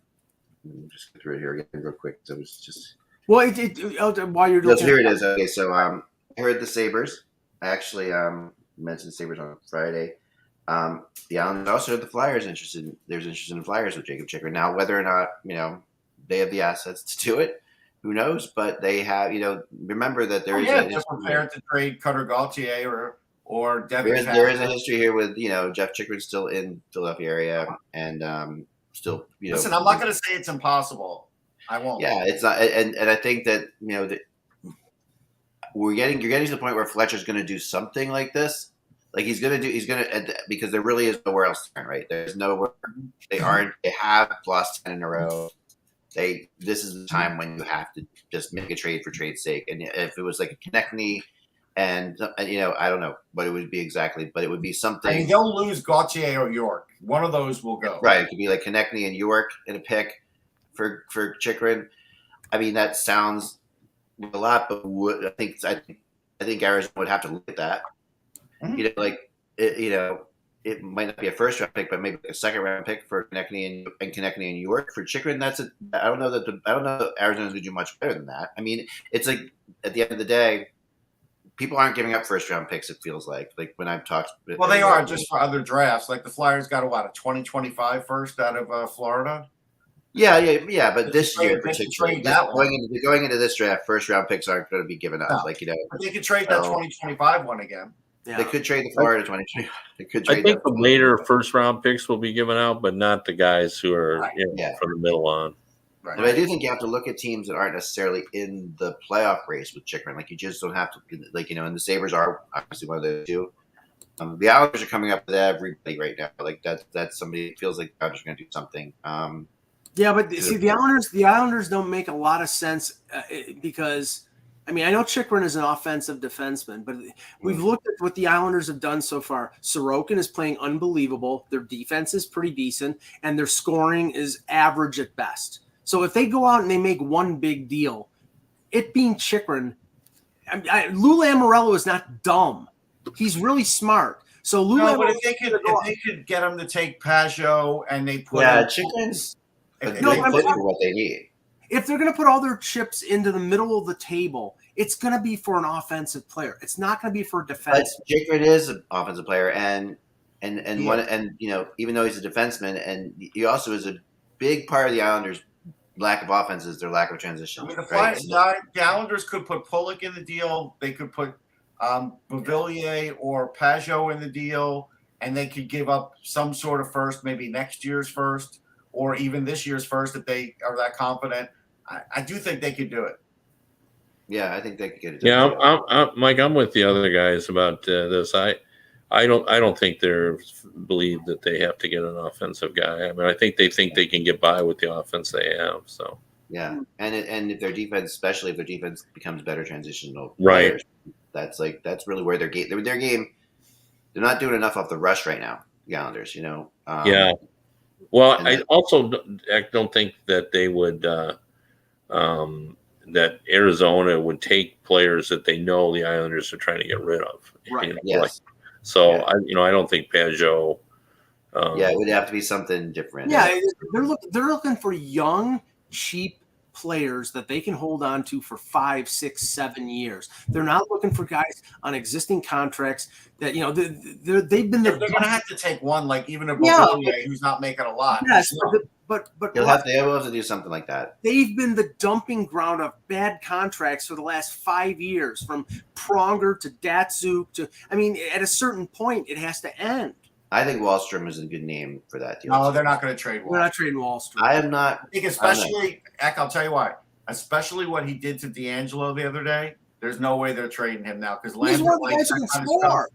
just get through it here again real quick. So it was just. Well, while you're looking, here it is. Okay, so I heard the Sabres. I actually mentioned the Sabres on Friday. The Islanders also had the Flyers interested. There's interest in the Flyers with Jacob Chychrun. Now, whether or not they have the assets to do it, who knows? But they have. Remember that there is. They're prepared to trade Cutter Gauthier or Devin. There is a history here with Jeff Chychrun still in Philadelphia area and still. Listen, I'm not going to say it's impossible. I won't. Yeah, it's not, and I think that you're getting to the point where Fletcher's going to do something like this. Like he's going to because there really is nowhere else to turn. Right, there's nowhere. They have lost 10 in a row. This is the time when you have to just make a trade for trade's sake. And if it was like a Konechny, and I don't know what it would be exactly, but it would be something. I mean, they'll lose Gauthier or York. One of those will go. Right, it could be like Konechny and York in a pick. For Chychrun, I mean that sounds a lot, but I think Arizona would have to look at that. Mm-hmm. It might not be a first round pick, but maybe a second round pick for Konechny and Konechny and York for Chychrun. I don't know that Arizona's going to do much better than that. I mean, it's like at the end of the day, people aren't giving up first round picks. It feels like when I've talked. Well, they are just for other drafts. Like the Flyers got a 2025 first out of Florida. Yeah. But this year, particularly, going into this draft, first round picks aren't going to be given up. No. But they could trade that 2025 one again. Yeah. They could trade the Florida 2020. They could trade. I think the later first round picks will be given out, but not the guys who are from the middle on. Right. But I do think you have to look at teams that aren't necessarily in the playoff race with Chychrun. Like you just don't have to, and the Sabres are obviously one of the two. The Islanders are coming up with everybody right now. Like that's somebody. It feels like the Islanders are going to do something. Yeah, but see, the Islanders don't make a lot of sense because, I mean, I know Chychrun is an offensive defenseman, but we've looked at what the Islanders have done so far. Sorokin is playing unbelievable. Their defense is pretty decent, and their scoring is average at best. So if they go out and they make one big deal, it being Chychrun, Lou Lamoriello is not dumb. He's really smart. So Lou but if they could get him to take Pajot and they put Chychrun's. What they need. If they're going to put all their chips into the middle of the table, it's going to be for an offensive player. It's not going to be for a defense. Chychrun is an offensive player, and even though he's a defenseman, and he also is a big part of the Islanders' lack of offense is their lack of transition. I mean, the Islanders could put Pulick in the deal. They could put Beauvillier or Pajot in the deal, and they could give up some sort of first, maybe next year's first. Or even this year's first, if they are that confident. I do think they could do it. Yeah, I think they could get it. Yeah, Mike, I'm with the other guys about this. I don't think they believe that they have to get an offensive guy. I mean, I think they can get by with the offense they have. So yeah, and if their defense, especially if their defense becomes better transitional players, that's really where their game. They're not doing enough off the rush right now. The Islanders, yeah. Well, I also don't think that they would that Arizona would take players that they know the Islanders are trying to get rid of. Right. Yes. I don't think Pajot Yeah, it would have to be something different. Yeah, they're looking for young, cheap players that they can hold on to for 5, 6, 7 years. They're not looking for guys on existing contracts that they've been They're going to have to take one, like even a Yeah. Beauvillier who's not making a lot. yes, He's young. but They'll have to do something like that. they've been the dumping ground of bad contracts for the last 5 years, from Pronger to Datsuk to. I mean, at a certain point, it has to end. I think Wallstrom is a good name for that deal. No, they're not going to trade We're one. not trading Wall Street. I am not. I think especially, Eck, I'll tell you why. Especially what he did to D'Angelo the other day. There's no way they're trading him now because He's one of the guys who can score.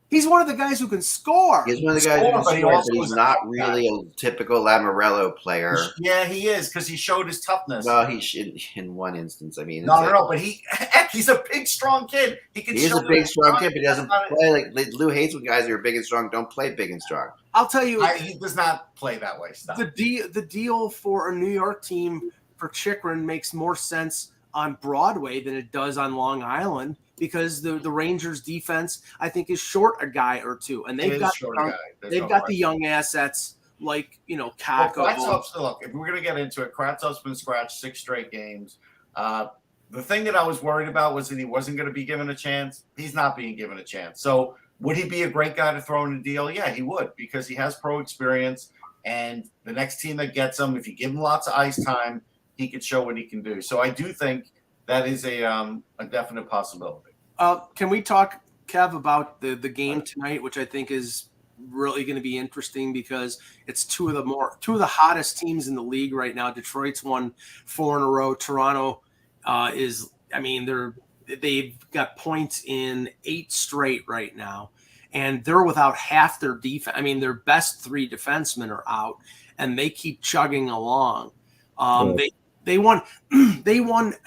He's one of the guys who can score. He's one of the guys who can score, but he's not really a typical Lamorello player. Yeah, he is because he showed his toughness. Well, he should in one instance. I mean, No, but he's a big, strong kid. He's a big, strong kid, but he doesn't play like Lou hates when guys who are big and strong don't play big and strong. I'll tell you, he does not play that way. Stop. the deal for a New York team for Chychrun makes more sense on Broadway than it does on Long Island, because the Rangers defense, I think, is short a guy or two, and they've got the young assets like Kako. Look, if we're gonna get into it, Kratzov's been scratched 6 straight games. The thing that I was worried about was that he wasn't going to be given a chance. He's not being given a chance. So would he be a great guy to throw in a deal? Yeah, he would, because he has pro experience, and the next team that gets him, if you give him lots of ice time, he could show what he can do. So I do think that is a definite possibility. Can we talk, Kev, about the game tonight, which I think is really going to be interesting because it's two of the hottest teams in the league right now. Detroit's won 4 in a row. Toronto they've got points in 8 straight right now, and they're without half their defense. I mean, their best 3 defensemen are out, and they keep chugging along. They won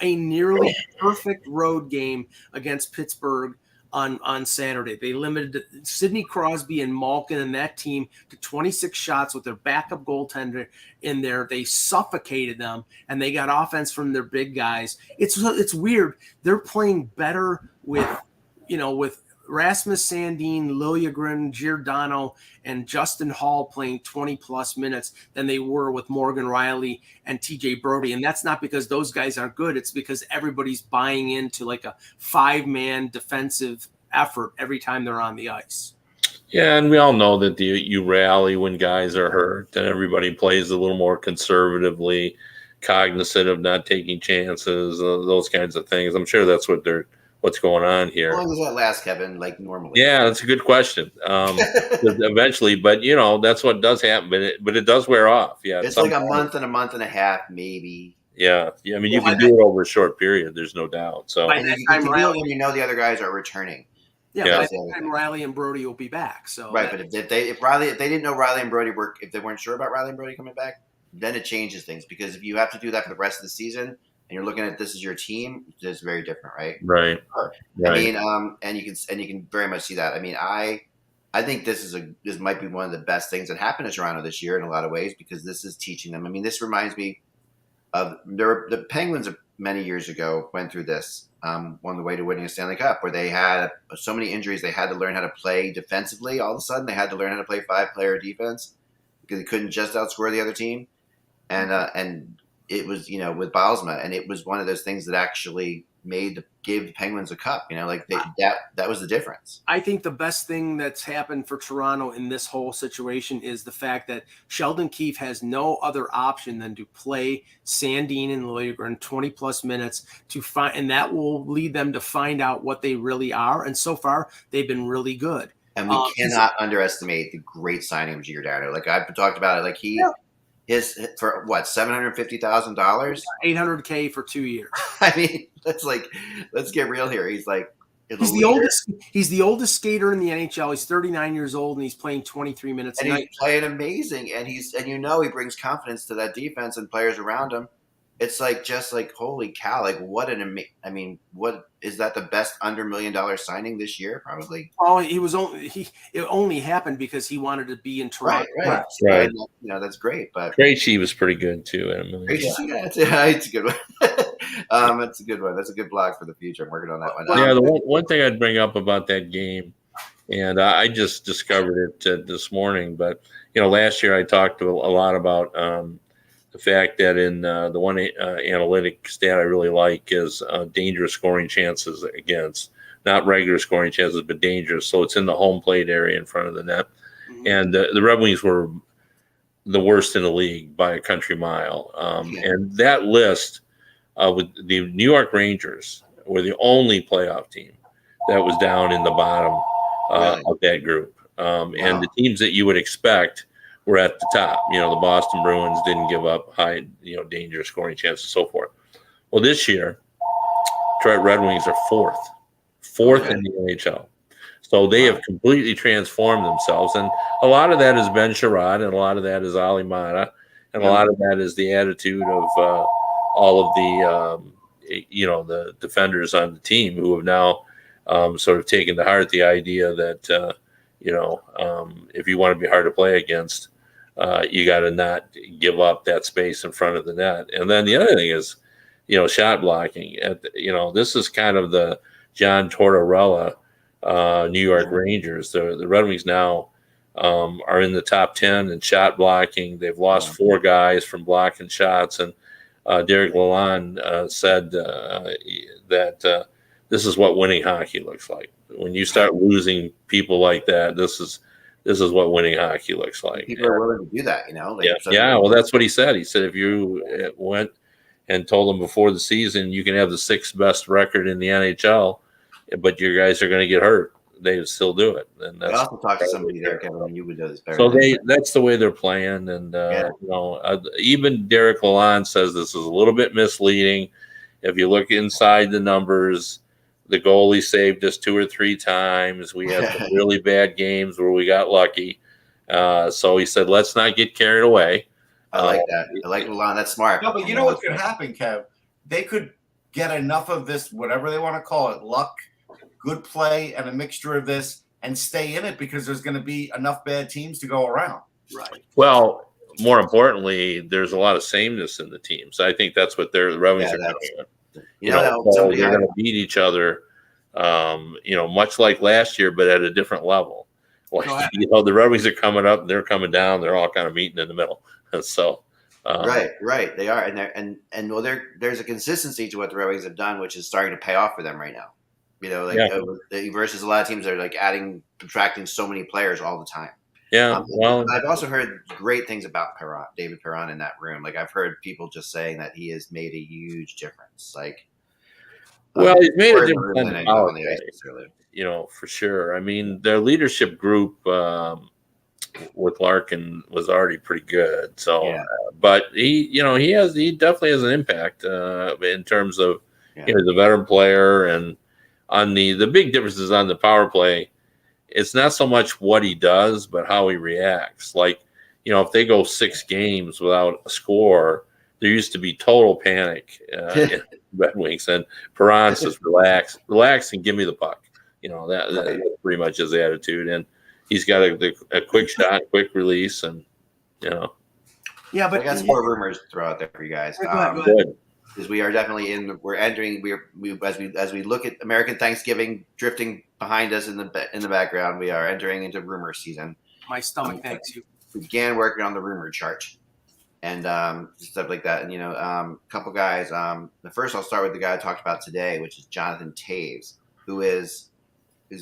a nearly perfect road game against Pittsburgh on Saturday. They limited Sidney Crosby and Malkin and that team to 26 shots with their backup goaltender in there. They suffocated them, and they got offense from their big guys. It's weird. They're playing better with Rasmus Sandin, Liljegren, Giordano, and Justin Hall playing 20-plus minutes than they were with Morgan Rielly and TJ Brody. And that's not because those guys are good. It's because everybody's buying into like a 5-man defensive effort every time they're on the ice. Yeah, and we all know that you rally when guys are hurt, and everybody plays a little more conservatively, cognizant of not taking chances, those kinds of things. I'm sure that's what's going on here. How long does that last, Kevin? Like normally? Yeah, that's a good question. Eventually, but that's what does happen. But it does wear off. Yeah, it's like a month and a half, maybe. Yeah. I mean, you can do it over a short period. There's no doubt. So and you can do it when you know the other guys are returning. Yeah. By the time Riley and Brody will be back. So right, but if they didn't know Riley and Brody if they weren't sure about Riley and Brody coming back, then it changes things, because if you have to do that for the rest of the season, and you're looking at this as your team, it's very different, right? Right. I mean, and you can very much see that. I mean, I think this might be one of the best things that happened to Toronto this year in a lot of ways, because this is teaching them. I mean, this reminds me of the Penguins many years ago went through this on the way to winning a Stanley Cup, where they had so many injuries, they had to learn how to play defensively. All of a sudden, they had to learn how to play 5-player defense because they couldn't just outscore the other team, and it was, with Bylsma, and it was one of those things that actually gave the Penguins a cup. That was the difference. I think the best thing that's happened for Toronto in this whole situation is the fact that Sheldon Keefe has no other option than to play Sandin and Liljegren 20-plus minutes and that will lead them to find out what they really are. And so far, they've been really good. And we cannot underestimate the great signing of Giordano. Like I've talked about it, like his for what, $750,000, $800K for 2 years. I mean, let's get real here. He's like he's the oldest skater in the NHL. He's 39 years old, and he's playing 23 minutes a night. He's playing amazing, and he brings confidence to that defense and players around him. It's just holy cow! Like what what is that, the best under $1 million signing this year? Probably. Oh, it only happened because he wanted to be in Toronto. Right. That's great. But Krejci was pretty good too. It's a good one. That's a good one. That's a good blog for the future. I'm working on that one. Yeah, the one thing I'd bring up about that game And I just discovered it this morning. But last year I talked a lot about the fact that in the one analytic stat I really like is dangerous scoring chances against, not regular scoring chances, but dangerous. So it's in the home plate area in front of the net. Mhm. And the Red Wings were the worst in the league by a country mile. And that list with the New York Rangers were the only playoff team that was down in the bottom of that group. And the teams that you would expect were at the top. The Boston Bruins didn't give up high, dangerous scoring chances and so forth. Well, this year, Detroit Red Wings are fourth in the NHL. So they have completely transformed themselves. And a lot of that is Ben Sherrod, and a lot of that is Ali Mata, and a lot of that is the attitude of all of the defenders on the team who have now sort of taken to heart the idea that, if you want to be hard to play against, you got to not give up that space in front of the net. And then the other thing is, shot blocking. This is kind of the John Tortorella New York Rangers. The Red Wings now are in the top 10 in shot blocking. They've lost 4 guys from blocking shots. And Derek Lalonde said that this is what winning hockey looks like. When you start losing people like that, this is what winning hockey looks like. People are willing to do that, Well, that's what he said. He said if you went and told them before the season you can have the 6th best record in the NHL, but your guys are going to get hurt, they would still do it. And that's I also talked to somebody there, Kevin, and you would know this better. So that's the way they're playing. And even Derek Lalonde says this is a little bit misleading. If you look inside the numbers, the goalie saved us 2 or 3 times. We had some really bad games where we got lucky. So he said, let's not get carried away. I like that. I like Lalonde. That's smart. No, but you know what could happen, Kev? They could get enough of this, whatever they want to call it, luck, good play, and a mixture of this, and stay in it because there's going to be enough bad teams to go around. Right. Well, more importantly, there's a lot of sameness in the teams. I think that's what the Red Wings are doing. So they're going to beat each other, much like last year, but at a different level. Like, the Red Wings are coming up, they're coming down. They're all kind of meeting in the middle. And so, right, they are, there's a consistency to what the Red Wings have done, which is starting to pay off for them right now. Versus a lot of teams that are like subtracting so many players all the time. Yeah, I've also heard great things about David Perron in that room. Like I've heard people just saying that he has made a huge difference. He's made a difference on the ice, for sure. I mean, their leadership group with Larkin was already pretty good. So, but he definitely has an impact in terms of the veteran player, and on the big difference is on the power play. It's not so much what he does, but how he reacts. Like, if they go 6 games without a score, there used to be total panic in Red Wings. And Perron says, relax and give me the puck. That's pretty much his attitude. And he's got a quick shot, quick release, and Yeah, but I got some more rumors to throw out there for you guys. Go ahead. Because we are definitely as we look at American Thanksgiving drifting behind us in the background, we are entering into rumor season. My stomach thanks you. We began working on the rumor chart and stuff like that. And a couple guys. First, I'll start with the guy I talked about today, which is Jonathan Toews, who's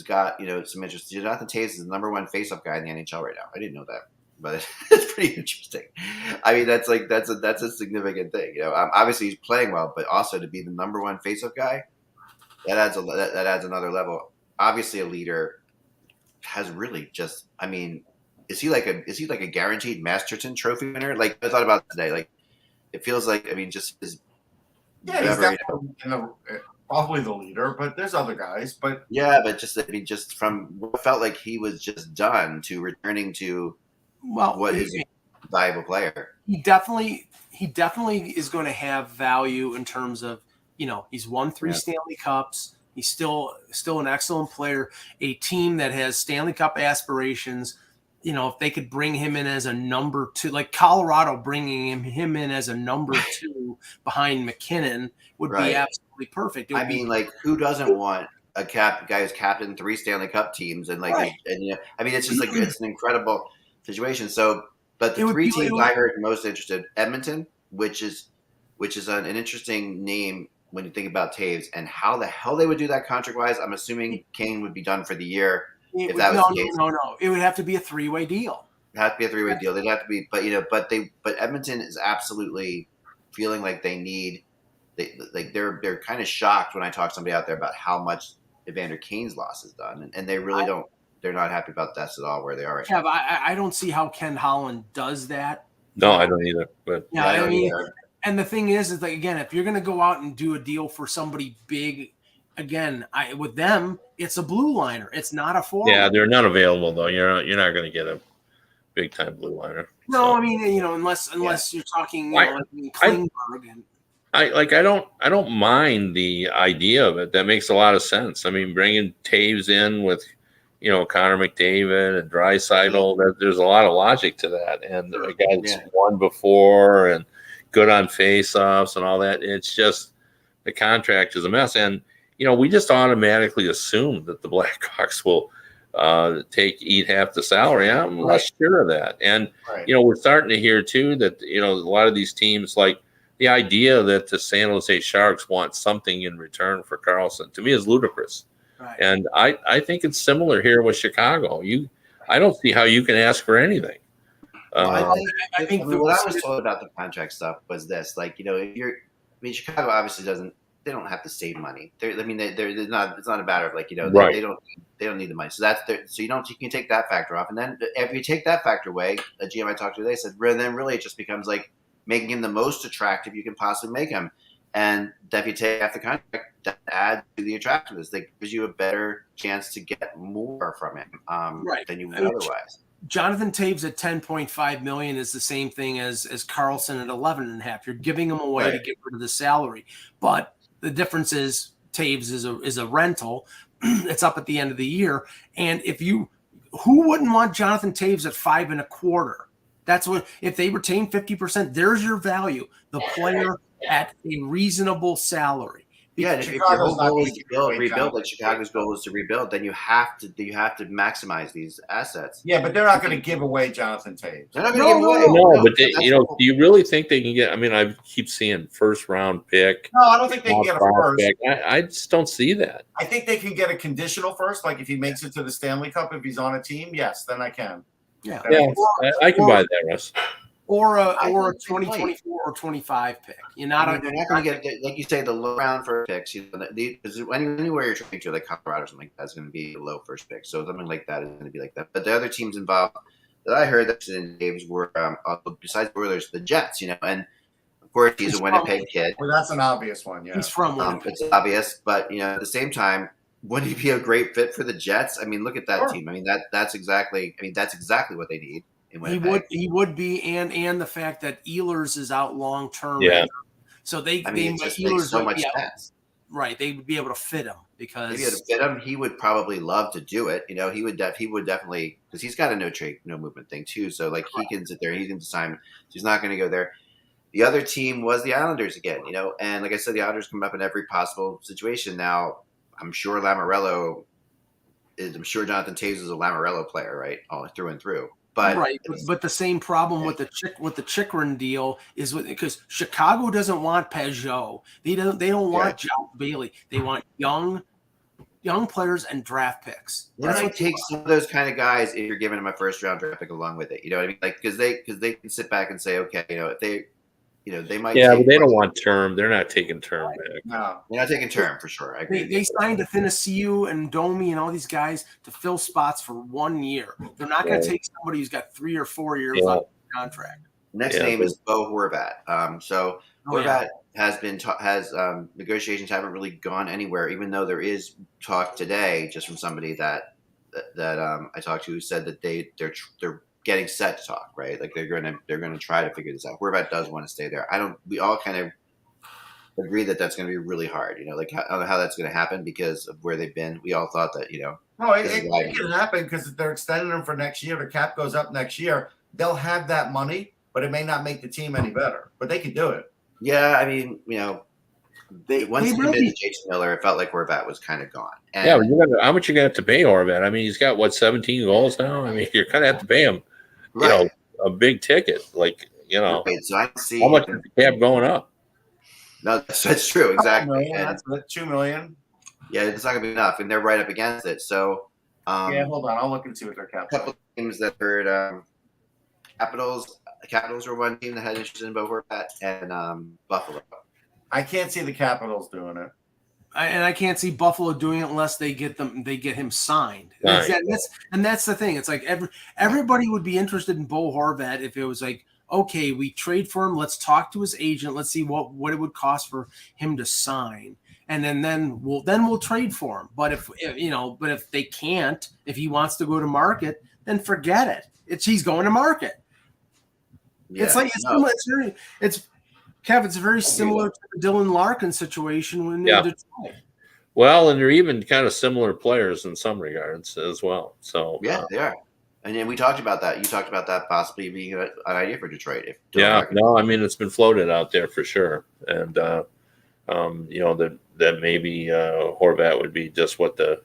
got some interest. Jonathan Toews is the number 1 faceoff guy in the NHL right now. I didn't know that, but it's pretty interesting. I mean, that's a significant thing. Obviously he's playing well, but also to be the number 1 faceoff guy, that adds another level. Obviously, a leader has really just. I mean, is he like a guaranteed Masterton Trophy winner? Like I thought about it today. Like it feels like. I mean, just his. Yeah, he's definitely probably the leader, but there's other guys. But just from what felt like he was just done to returning to. What is a valuable player? He definitely is going to have value in terms of he's won 3 Stanley Cups. He's still an excellent player. A team that has Stanley Cup aspirations. If they could bring him in as a number 2, like Colorado bringing him in as a number 2 behind McKinnon would be absolutely perfect. Who doesn't want guy who's captained 3 Stanley Cup teams, and like, and I mean, it's just like it's an incredible situation. So, but the 3 teams I heard most interested: Edmonton, which is an interesting name when you think about Taves, and how the hell they would do that contract wise. I'm assuming Kane would be done for the year if that was the case. No. It would have to be a 3-way deal. It has to be a 3-way deal. They'd have to be, but Edmonton is absolutely feeling like they need. They're kind of shocked when I talk to somebody out there about how much Evander Kane's loss has done, and they really don't. They're not happy about that at all where they are right now. I don't see how Ken Holland does that. No, I don't either. But yeah, I mean, and the thing is like, again, if you're going to go out and do a deal for somebody big, again, with them, it's a blue liner. It's not a forward. Yeah, they're not available though. You're not going to get a big time blue liner. No, so. I mean, unless you're talking, like Klingberg and. I don't mind the idea of it. That makes a lot of sense. I mean, bringing Taves in with, Connor McDavid and Draisaitl, there's a lot of logic to that. And the guy that's won before and good on face-offs and all that. It's just the contract is a mess. And, we just automatically assume that the Blackhawks will eat half the salary. I'm less sure of that. And, we're starting to hear too that, a lot of these teams, like, the idea that the San Jose Sharks want something in return for Karlsson, to me, is ludicrous. Right. And I think it's similar here with Chicago. I don't see how you can ask for anything. I think what I was told about the contract stuff was this: like, Chicago obviously they don't have to save money. It's not a matter of like, they don't need the money. So you can take that factor off, and then if you take that factor away, a GM I talked to today said, then really it just becomes like making him the most attractive you can possibly make him. And if you take off the contract, that adds to the attractiveness. That gives you a better chance to get more from him than you would otherwise. Jonathan Taves at $10.5 million is the same thing as Karlsson at $11.5. You're giving him away to get rid of the salary. But the difference is Taves is a rental. It's up at the end of the year. And who wouldn't want Jonathan Taves at $5.25? That's what, if they retain 50%, there's your value. The player at a reasonable salary. If your whole goal is to rebuild, like Chicago's goal is to rebuild, then you have to maximize these assets. Yeah, but they're not going to give away Jonathan Taves. They're not going to give away. No, but do you really think they can get? I mean, I keep seeing first round pick. No, I don't think they can get a first. Pick. I just don't see that. I think they can get a conditional first, like if he makes it to the Stanley Cup, if he's on a team. Yes, then I can. Yeah, I can buy that, Russ. Or a 2024 or 25 pick. They're not going to get, like you say, the low round first picks. Because anywhere you're trading to, like Colorado or something like that's going to be a low first pick. So something like that is going to be like that. But the other teams involved that I heard that in Dave's were besides the Oilers, the Jets. And of course he's a Winnipeg kid. Well, that's an obvious one. Yeah, he's from Winnipeg. It's obvious, but at the same time, wouldn't he be a great fit for the Jets? I mean, look at that team. I mean, that's exactly what they need. He would be, and the fact that Ehlers is out long term. Yeah. So it just makes so much sense. Right, they would be able to fit him because he would probably love to do it. He would definitely, because he's got a no trade, no movement thing too. So like he can sit there, he can decide. So he's not going to go there. The other team was the Islanders again, and like I said, the Islanders come up in every possible situation. Now I'm sure Jonathan Taves is a Lamoriello player, right, all through and through. But the same problem with the Chychrun deal is because Chicago doesn't want Peugeot. They don't want John Bailey. They want young players and draft picks. It takes some of those kind of guys if you're giving them a first round draft pick along with it. You know what I mean? Like because they can sit back and say, okay, if they. They might. Yeah, but they don't want term. They're not taking term back. No, they're not taking term for sure. I agree. They signed Athanasiou and Domi and all these guys to fill spots for 1 year. They're not going to take somebody who's got 3 or 4 years left of the contract. Next name is Bo Horvat. So Horvat has negotiations haven't really gone anywhere, even though there is talk today, just from somebody that I talked to who said that they're getting set to talk, right? Like they're gonna try to figure this out. Horvat does want to stay there. We all kind of agree that that's going to be really hard. Like I don't know how that's going to happen because of where they've been. We all thought that No, it can happen because they're extending them for next year. The cap goes up next year. They'll have that money, but it may not make the team any better. But they can do it. Yeah, I mean, Once he committed really, to Jason Miller, it felt like Horvat was kind of gone. And Yeah, but how much you gonna have to pay Horvat? I mean, he's got what 17 goals now. I mean, you're gonna have to pay him, right, a big ticket. Like, right. So I see how much him. is the cap going up? No, that's true, exactly. Yeah, And that's $2 million. yeah, it's not gonna be enough, and they're right up against it. So, Yeah, hold on, I'll look and see what their cap. a couple teams that heard Capitals were one team that had interest in Bo Horvat, and Buffalo. I can't see the Capitals doing it. and I can't see Buffalo doing it unless they get him signed. Right. That's the thing. It's like everybody would be interested in Bo Horvat if it was like, okay, we trade for him. Let's talk to his agent. Let's see what it would cost for him to sign, and then we'll trade for him. But if they can't, if he wants to go to market, then forget it. He's going to market. Yeah, Kev, it's very similar to the Dylan Larkin situation when in Detroit. Well, and they're even kind of similar players in some regards as well. So yeah, they are. And then we talked about that. You talked about that possibly being an idea for Detroit. If I mean, it's been floated out there for sure, and that maybe Horvat would be just what the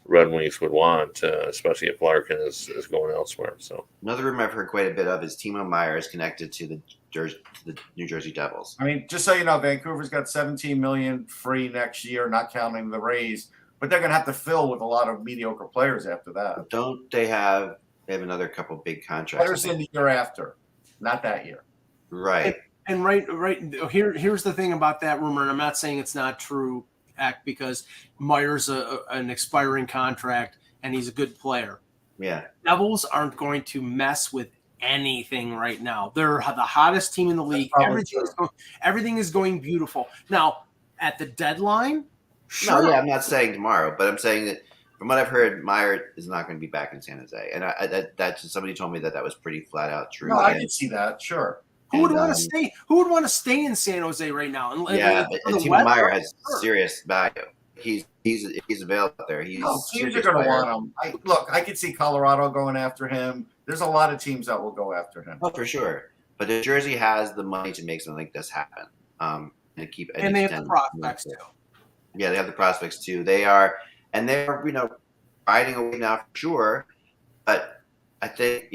Red Wings would want, especially if Larkin is going elsewhere. So another rumor I've heard quite a bit of is Timo Meier is connected to the New Jersey Devils. I mean, just so you know, Vancouver's got $17 million free next year, not counting the raise. But they're going to have to fill with a lot of mediocre players after that. Don't they have? They have another couple big contracts. Players in the year after, not that year. Right. And right here's the thing about that rumor, and I'm not saying it's not true, because Meyer's an expiring contract and he's a good player. Yeah. Devils aren't going to mess with anything right now. They're the hottest team in the league. Everything is going beautiful. Now, at the deadline, sure. No, yeah, I'm not saying tomorrow, but I'm saying that from what I've heard, Meier is not going to be back in San Jose, and that somebody told me that was pretty flat out true. No, I can see that. Sure. Who would want to stay? Who would want to stay in San Jose right now? But Timo Meier has serious value. He's available out there. Teams are going to want him. I could see Colorado going after him. There's a lot of teams that will go after him. Oh, for sure. But New Jersey has the money to make something like this happen. And they have the prospects too. Yeah, they have the prospects too. They're riding away now for sure. But I think,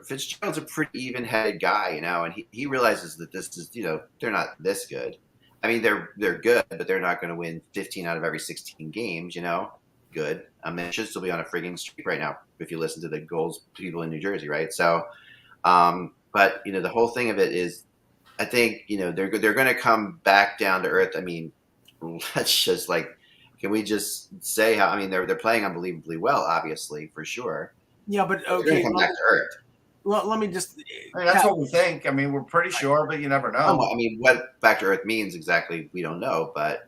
Fitzgerald's a pretty even-headed guy, and he realizes that this is, they're not this good. I mean, they're good, but they're not going to win 15 out of every 16 games, Good. I mean, it should still be on a frigging streak right now if you listen to the goals people in New Jersey, right? So, but, the whole thing of it is, I think, they're going to come back down to earth. I mean, let's just can we just say how? I mean, they're playing unbelievably well, obviously, for sure. Yeah, but okay. Come back to earth. Let me just. That's what we think. I mean, we're pretty sure, but you never know. I mean, what back to earth means exactly, we don't know. But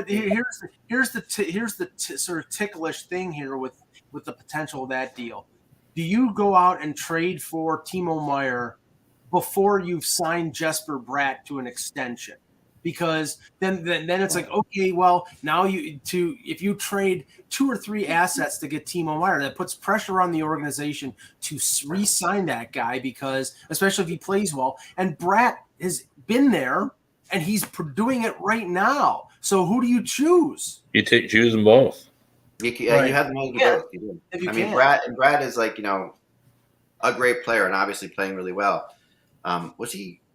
here's the sort of ticklish thing here with the potential of that deal. Do you go out and trade for Timo Meier before you've signed Jesper Bratt to an extension? Because then it's like, okay, well, now if you trade 2 or 3 assets to get Timo Meier, that puts pressure on the organization to re-sign that guy, because especially if he plays well. And Bratt has been there and he's doing it right now. So who do you choose? You choose them both. You have the money to both. I mean, Bratt is a great player and obviously playing really well.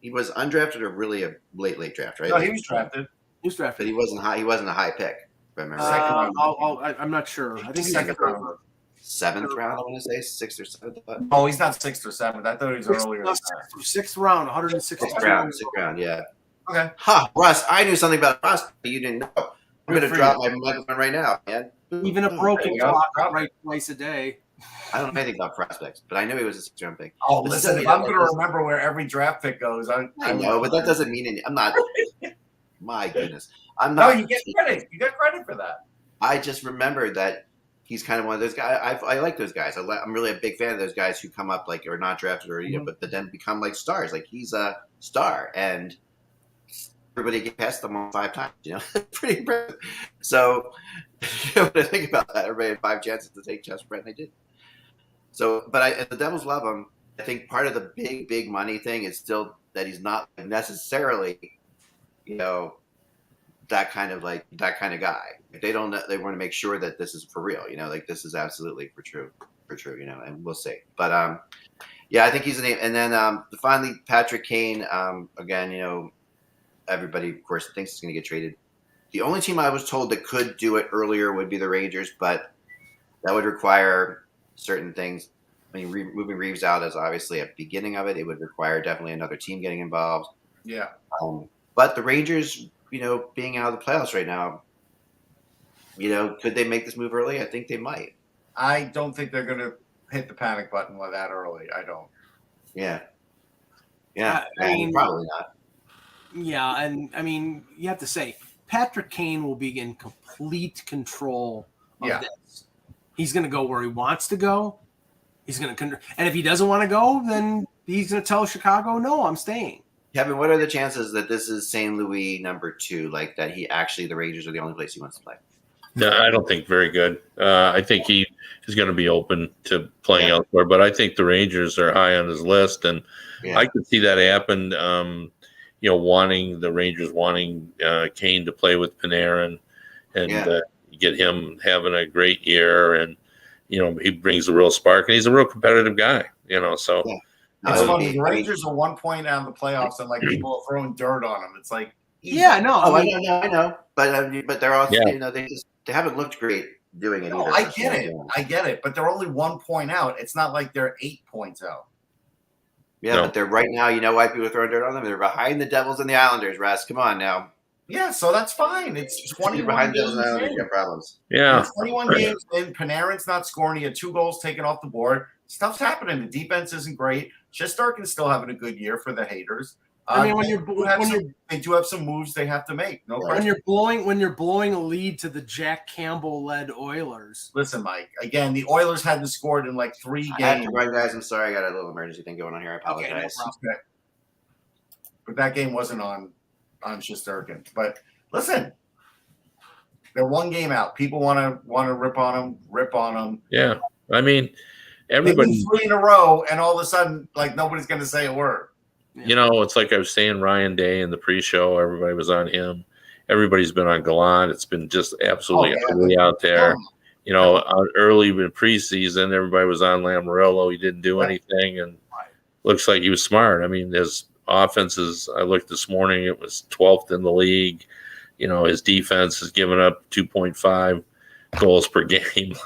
He was undrafted or really a late draft, right? No, he was drafted. But he wasn't high. He wasn't a high pick. If I remember. I'm not sure. I think he's second round. 7th round. I want to say 6th or 7th. Oh, he's not 6th or 7th. I thought he was earlier. 6th round, 160. 6th round. Yeah. Okay. Russ, I knew something about Russ, but you didn't know. I'm going to drop my microphone right now, man. Even a broken clock, right twice a day. I don't know anything about prospects, but I knew he was a 6th round pick. Oh, listen, if I'm going to remember where every draft pick goes, I know, but that doesn't mean anything. I'm not. My goodness, I'm not. No, you get credit. You get credit for that. I just remembered that he's kind of one of those guys. I like those guys. I'm really a big fan of those guys who come up are not drafted or but then become stars. He's a star, and everybody gets past them on 5 times. Pretty impressive. So when I think about that, everybody had 5 chances to take Jesper Bratt, and they did. So, but the Devils love him. I think part of the big money thing is still that he's not necessarily, that kind of guy. If they don't know, they want to make sure that this is for real. Like this is absolutely for true. And we'll see. But yeah, I think he's a name. And then finally, Patrick Kane. Again, everybody of course thinks he's going to get traded. The only team I was told that could do it earlier would be the Rangers, but that would require certain things. I mean, moving Reeves out is obviously a beginning of it. It would require definitely another team getting involved. Yeah. But the Rangers, being out of the playoffs right now, could they make this move early? I think they might. I don't think they're going to hit the panic button that early. I don't. Yeah. I mean, probably not. Yeah, and I mean, you have to say, Patrick Kane will be in complete control of this. He's going to go where he wants to go. He's going to, and if he doesn't want to go, then he's going to tell Chicago, "No, I'm staying." Kevin, what are the chances that this is St. Louis number 2, like that the Rangers are the only place he wants to play? No, I don't think very good. I think he is going to be open to playing elsewhere, but I think the Rangers are high on his list, and I could see that happen. The Rangers wanting Kane to play with Panarin and get him having a great year, and he brings a real spark, and he's a real competitive guy. So. Yeah. It's funny. The Rangers are 1 point out of the playoffs, and people are throwing dirt on them. It's like, I know, but they're also, they haven't looked great doing it either. I get it, but they're only 1 point out. It's not like they're 8 points out. Yeah, but they're right now. You know why people are throwing dirt on them? They're behind the Devils and the Islanders. Russ, come on now. Yeah, so that's fine. It's 21 behind the games Devils and Islanders. in. You have problems. Yeah, 21 games in. Panarin's not scoring. He had 2 goals taken off the board. Stuff's happening. The defense isn't great. Shesterkin's still having a good year for the haters. I mean, they do have some moves they have to make. No question. When you're blowing a lead to the Jack Campbell led Oilers. Listen, Mike. Again, the Oilers hadn't scored in 3 games. I have to run, guys. I'm sorry, I got a little emergency thing going on here. I apologize. Okay. But that game wasn't on Shesterkin. But listen, they're 1 game out. People want to rip on them. Yeah, I mean, everybody 3 in a row, and all of a sudden, nobody's going to say a word. It's like I was saying, Ryan Day in the pre-show, everybody was on him. Everybody's been on Gallant. It's been just absolutely ugly out there. Early in preseason, everybody was on Lamoriello. He didn't do anything, and looks like he was smart. I mean, his offenses, I looked this morning, it was 12th in the league. His defense has given up 2.5 goals per game.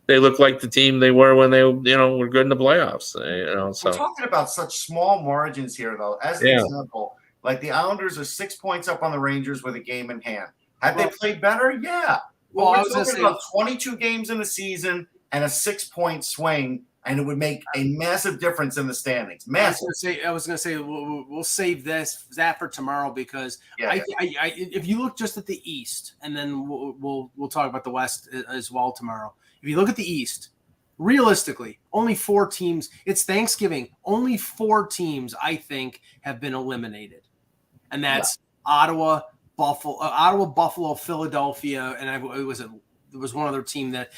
They look like the team they were when they, were good in the playoffs. So we're talking about such small margins here, though. As an example, the Islanders are 6 points up on the Rangers with a game in hand. Have they played better? Yeah. Well, we're talking about 22 games in the season and a 6-point swing, and it would make a massive difference in the standings. Massive. I was going to say we'll save that for tomorrow because if you look just at the East, and then we'll talk about the West as well tomorrow. If you look at the East, realistically, only 4 teams. It's Thanksgiving. Only 4 teams, I think, have been eliminated, and that's Ottawa, Buffalo, Philadelphia, and there was one other team that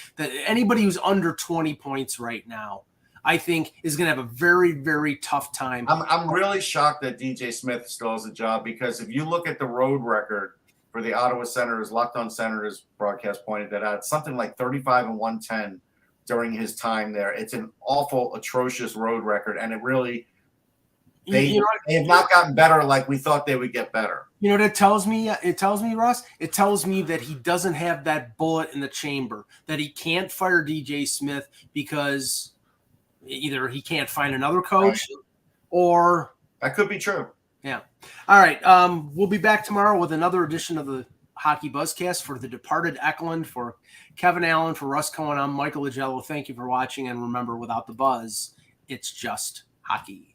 anybody who's under 20 points right now, I think, is going to have a very, very tough time. I'm really shocked that DJ Smith still has a job because if you look at the road record for the Ottawa Senators, Locked On Senators broadcast pointed that out. It's something like 35-110 during his time there. It's an awful, atrocious road record, and it really they have not gotten better like we thought they would get better. You know what it tells me? It tells me, Russ. It tells me that he doesn't have that bullet in the chamber. That he can't fire DJ Smith because either he can't find another coach, or that could be true. Yeah. All right. We'll be back tomorrow with another edition of the Hockey Buzzcast. For the departed Eklund, for Kevin Allen, for Russ Cohen, I'm Michael Agello. Thank you for watching. And remember, without the buzz, it's just hockey.